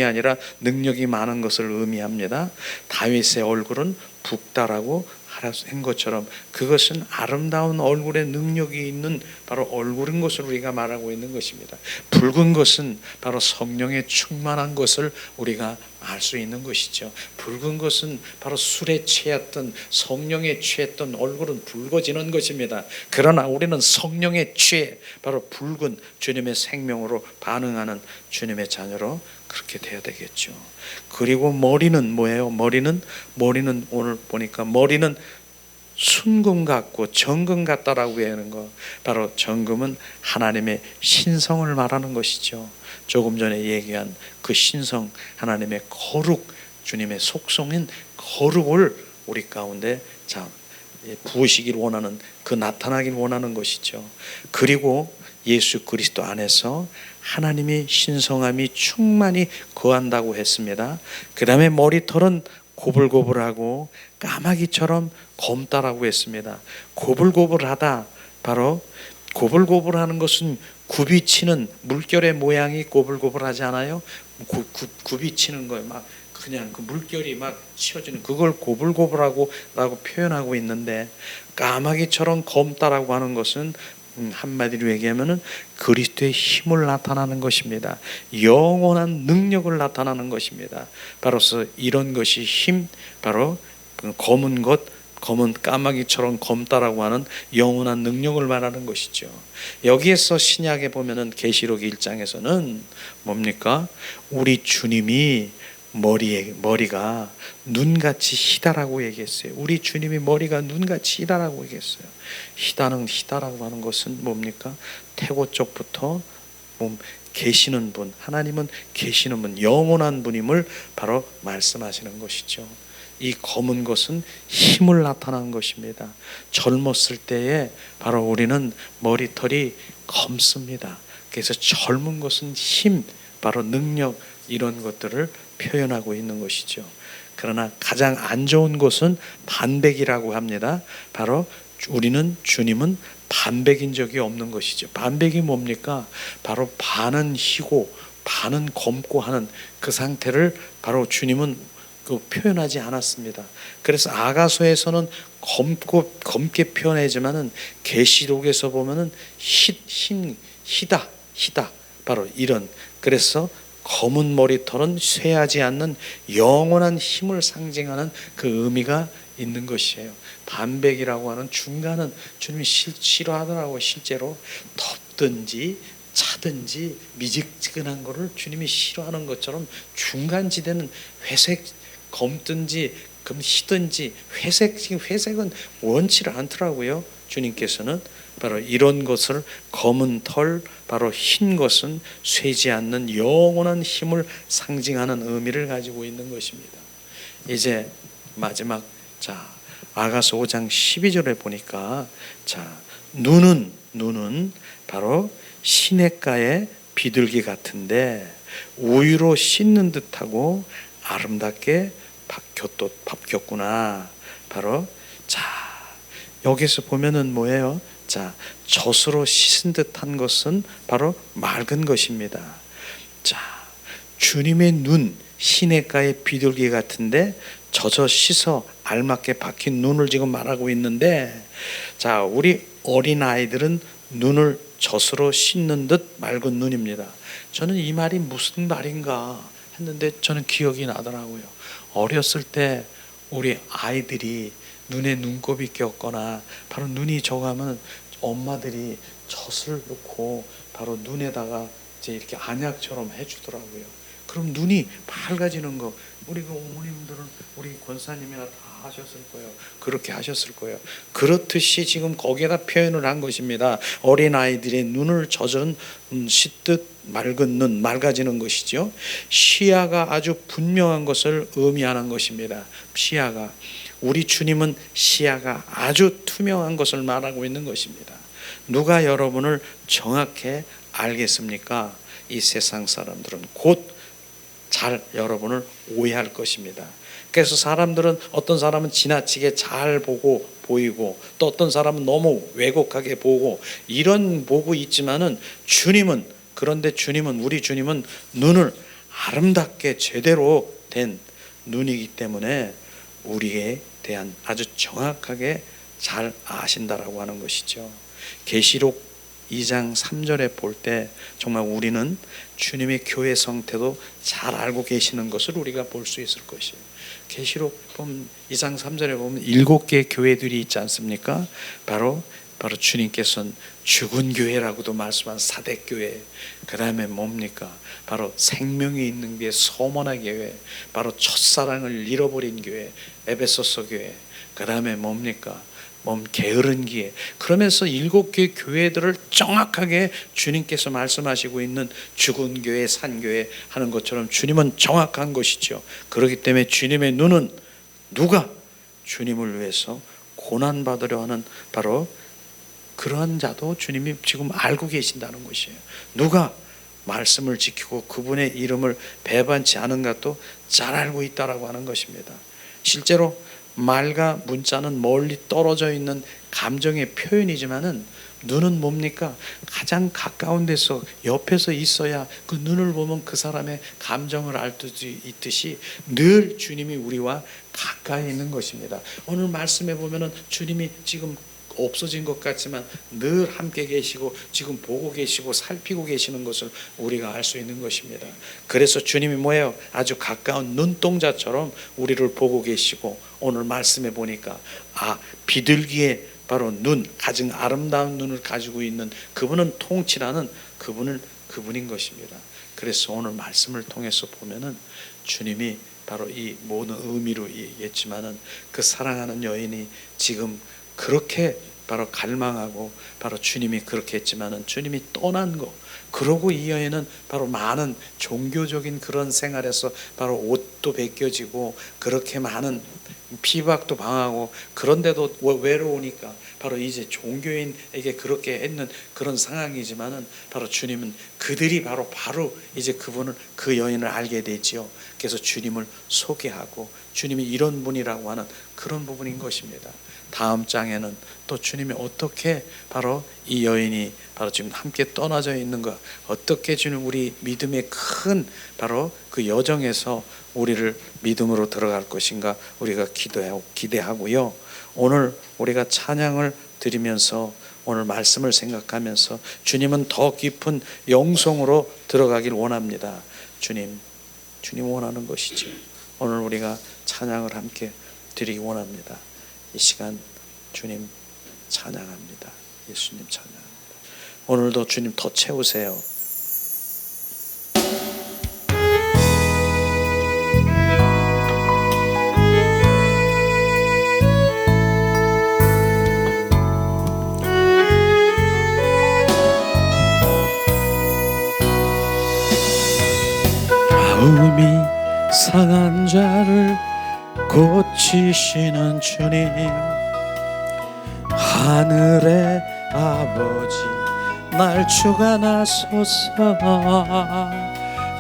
아니라 능력이 많은 것을 의미합니다. 다윗의 얼굴은 붉다라고 한 것처럼 그것은 아름다운 얼굴에 능력이 있는 바로 얼굴인 것을 우리가 말하고 있는 것입니다. 붉은 것은 바로 성령에 충만한 것을 우리가 알 수 있는 것이죠. 붉은 것은 바로 술에 취했던, 성령에 취했던 얼굴은 붉어지는 것입니다. 그러나 우리는 성령에 취해 바로 붉은 주님의 생명으로 반응하는 주님의 자녀로 그렇게 돼야 되겠죠. 그리고 머리는 뭐예요? 머리는 오늘 보니까 머리는 순금 같고 정금 같다라고 하는 거, 바로 정금은 하나님의 신성을 말하는 것이죠. 조금 전에 얘기한 그 신성, 하나님의 거룩, 주님의 속성인 거룩을 우리 가운데 부으시길 원하는, 그 나타나길 원하는 것이죠. 그리고 예수 그리스도 안에서 하나님의 신성함이 충만히 거한다고 했습니다. 그 다음에 머리털은 고불고불하고 까마귀처럼 검다라고 했습니다. 고불고불하다, 바로 고불고불하는 것은 굽이치는, 물결의 모양이 고불고불하지 않아요? 굽이치는 거예요. 막 그냥 그 물결이 막 치어지는, 그걸 고불고불하고 라고 표현하고 있는데, 까마귀처럼 검다라고 하는 것은 한마디로 얘기하면은 그리스도의 힘을 나타나는 것입니다. 영원한 능력을 나타나는 것입니다. 바로서 이런 것이 힘, 바로 검은 것, 검은 까마귀처럼 검다라고 하는 영원한 능력을 말하는 것이죠. 여기에서 신약에 보면은 계시록 1장에서는 뭡니까? 우리 주님이 머리가 눈같이 희다라고 얘기했어요. 우리 주님이 머리가 눈같이 희다라고 얘기했어요. 희다라고 하는 것은 뭡니까? 태고 쪽부터 계시는 분, 하나님은 계시는 분, 영원한 분임을 바로 말씀하시는 것이죠. 이 검은 것은 힘을 나타나는 것입니다. 젊었을 때에 바로 우리는 머리털이 검습니다. 그래서 젊은 것은 힘, 바로 능력, 이런 것들을 표현하고 있는 것이죠. 그러나 가장 안 좋은 것은 반백이라고 합니다. 바로 주님은 반백인 적이 없는 것이죠. 반백이 뭡니까? 바로 반은 희고 반은 검고 하는 그 상태를 바로 주님은 표현하지 않았습니다. 그래서 아가서에서는 검게 표현하지만은 계시록에서 보면은 희다 바로 이런, 그래서 검은 머리털은 쇠하지 않는 영원한 힘을 상징하는 그 의미가 있는 것이에요. 반백이라고 하는 중간은 주님이 싫어하더라고요. 실제로 덥든지 차든지 미지근한 거를 주님이 싫어하는 것처럼 중간지대는 회색, 검든지 그럼 희든지 회색은 원치를 않더라고요. 주님께서는 바로 이런 것을, 검은 털, 바로 흰 것은 쇠지 않는 영원한 힘을 상징하는 의미를 가지고 있는 것입니다. 이제 마지막, 아가서 5장 12절에 보니까 눈은 바로 시냇가의 비둘기 같은데 우유로 씻는 듯하고 아름답게 바뀌었구나. 바로 여기서 보면은 뭐예요? 젖으로 씻은 듯한 것은 바로 맑은 것입니다. 주님의 눈, 시냇가의 비둘기 같은데 젖어 씻어 알맞게 박힌 눈을 지금 말하고 있는데, 우리 어린아이들은 눈을 젖으로 씻는 듯 맑은 눈입니다. 저는 이 말이 무슨 말인가 했는데 저는 기억이 나더라고요. 어렸을 때 우리 아이들이 눈에 눈곱이 꼈거나 바로 눈이 저가면 엄마들이 젖을 넣고 바로 눈에다가 이렇게 안약처럼 해주더라고요. 그럼 눈이 밝아지는 거, 우리 어머님들은, 우리 권사님이나 다 하셨을 거예요. 그렇게 하셨을 거예요. 그렇듯이 지금 거기에다 표현을 한 것입니다. 어린아이들의 눈을 젖은 씻듯 맑은 눈, 맑아지는 것이죠. 시야가 아주 분명한 것을 의미하는 것입니다. 시야가, 우리 주님은 시야가 아주 투명한 것을 말하고 있는 것입니다. 누가 여러분을 정확히 알겠습니까? 이 세상 사람들은 곧 여러분을 오해할 것입니다. 그래서 사람들은, 어떤 사람은 지나치게 잘 보이고 또 어떤 사람은 너무 왜곡하게 보고 이런 보고 있지만은 우리 주님은 눈을 아름답게 제대로 된 눈이기 때문에 우리에 대한 아주 정확하게 잘 아신다라고 하는 것이죠. 계시록 2장 3절에 볼 때 정말 우리는 주님의 교회 성태도 잘 알고 계시는 것을 우리가 볼 수 있을 것이에요. 계시록 2장 3절에 보면 7개의 교회들이 있지 않습니까? 바로 주님께서는 죽은 교회라고도 말씀한 사대교회, 그 다음에 뭡니까? 바로 생명이 있는 교회, 서머나 교회, 바로 첫사랑을 잃어버린 교회, 에베소서 교회, 그 다음에 뭡니까? 몸 게으른 기회. 그러면서 7개 교회들을 정확하게 주님께서 말씀하시고 있는 죽은 교회, 산 교회 하는 것처럼 주님은 정확한 것이죠. 그렇기 때문에 주님의 눈은 누가 주님을 위해서 고난받으려 하는 바로 그러한 자도 주님이 지금 알고 계신다는 것이에요. 누가 말씀을 지키고 그분의 이름을 배반치 않은가도 잘 알고 있다라고 하는 것입니다. 실제로 말과 문자는 멀리 떨어져 있는 감정의 표현이지만은 눈은 뭡니까? 가장 가까운 데서 옆에서 있어야 그 눈을 보면 그 사람의 감정을 알 수 있듯이 늘 주님이 우리와 가까이 있는 것입니다. 오늘 말씀에 보면은 주님이 지금 없어진 것 같지만 늘 함께 계시고 지금 보고 계시고 살피고 계시는 것을 우리가 알 수 있는 것입니다. 그래서 주님이 뭐예요? 아주 가까운 눈동자처럼 우리를 보고 계시고 오늘 말씀에 보니까 비둘기의 바로 눈, 가장 아름다운 눈을 가지고 있는 그분은 통치라는 그분인 것입니다. 그래서 오늘 말씀을 통해서 보면은 주님이 바로 이 모든 의미로 얘기했지만은 그 사랑하는 여인이 지금 그렇게 바로 갈망하고 바로 주님이 그렇게 했지만은 주님이 떠난 거, 그러고 이 여인은 바로 많은 종교적인 그런 생활에서 바로 옷도 벗겨지고 그렇게 많은 피박도 당하고 그런데도 외로우니까 바로 이제 종교인에게 그렇게 했는 그런 상황이지만은 바로 주님은 그들이 바로 이제 그분을 그 여인을 알게 되지요. 그래서 주님을 소개하고 주님이 이런 분이라고 하는 그런 부분인 것입니다. 다음 장에는 또 주님이 어떻게 바로 이 여인이 바로 지금 함께 떠나져 있는 것, 어떻게 주님 우리 믿음의 큰 바로 그 여정에서 우리를 믿음으로 들어갈 것인가 우리가 기대하고요. 오늘 우리가 찬양을 드리면서 오늘 말씀을 생각하면서 주님은 더 깊은 영성으로 들어가길 원합니다. 주님 원하는 것이죠. 오늘 우리가 찬양을 함께 드리기 원합니다. 이 시간 주님 찬양합니다. 예수님 찬양합니다. 오늘도 주님 더 채우세요. 마음이 상한 자를 고치시는 주님, 하늘의 아버지 날 주관하소서.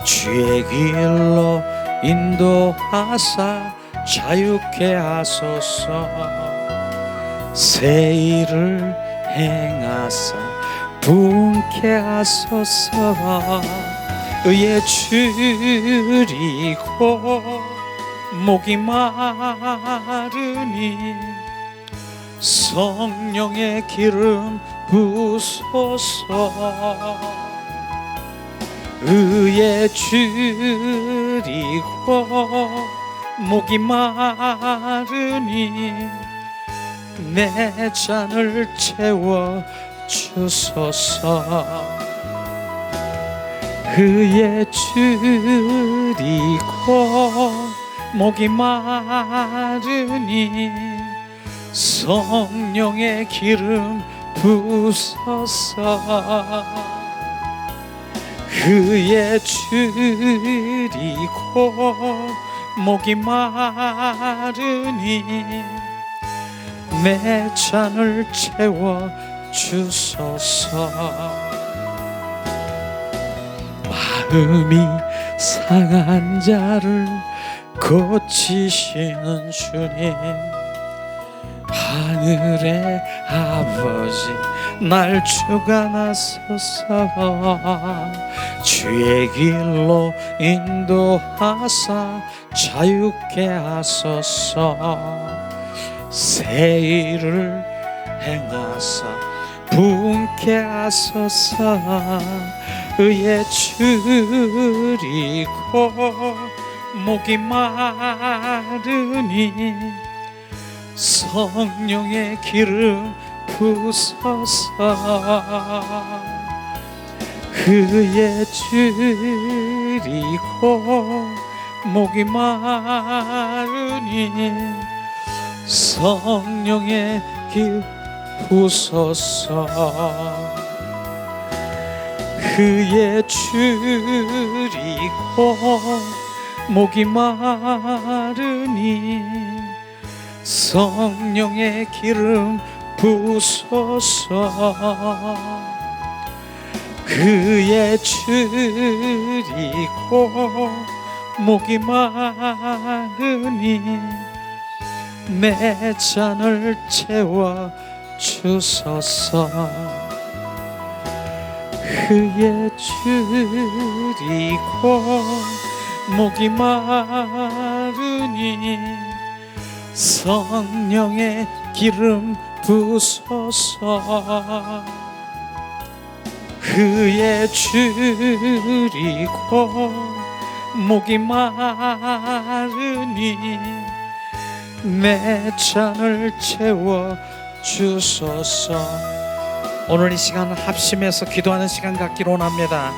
주의 길로 인도하사 자유케 하소서. 새 일을 행하사 부흥케 하소서. 의에 줄이고 목이 마르니 성령의 기름 부소서. 의에 줄이고 목이 마르니 내 잔을 채워 주소서. 의에 줄이고 목이 마르니 성령의 기름 부소서. 의에 줄이고 목이 마르니 내 잔을 채워 주소서. 마음이 상한 자를 고치시는 주님, 하늘의 아버지 날 주관하소서. 주의 길로 인도하사 자유케 하소서. 새 일을 행하사 부흥케 하소서. 의에 줄이고 목이 마르니 성령의 기름 부소서. 의에 줄이고 목이 마르니 성령의 길 부소서. 그의 줄이고 목이 마르니 성령의 기름 부소서. 그의 줄이고 목이 마르니 내 잔을 채워 주소서. 그의 줄이고 목이 마르니 성령의 기름 부소서. 그의 줄이고 목이 마르니 내 잔을 채워 주소서. 오늘 이 시간 합심해서 기도하는 시간 갖기로 원합니다.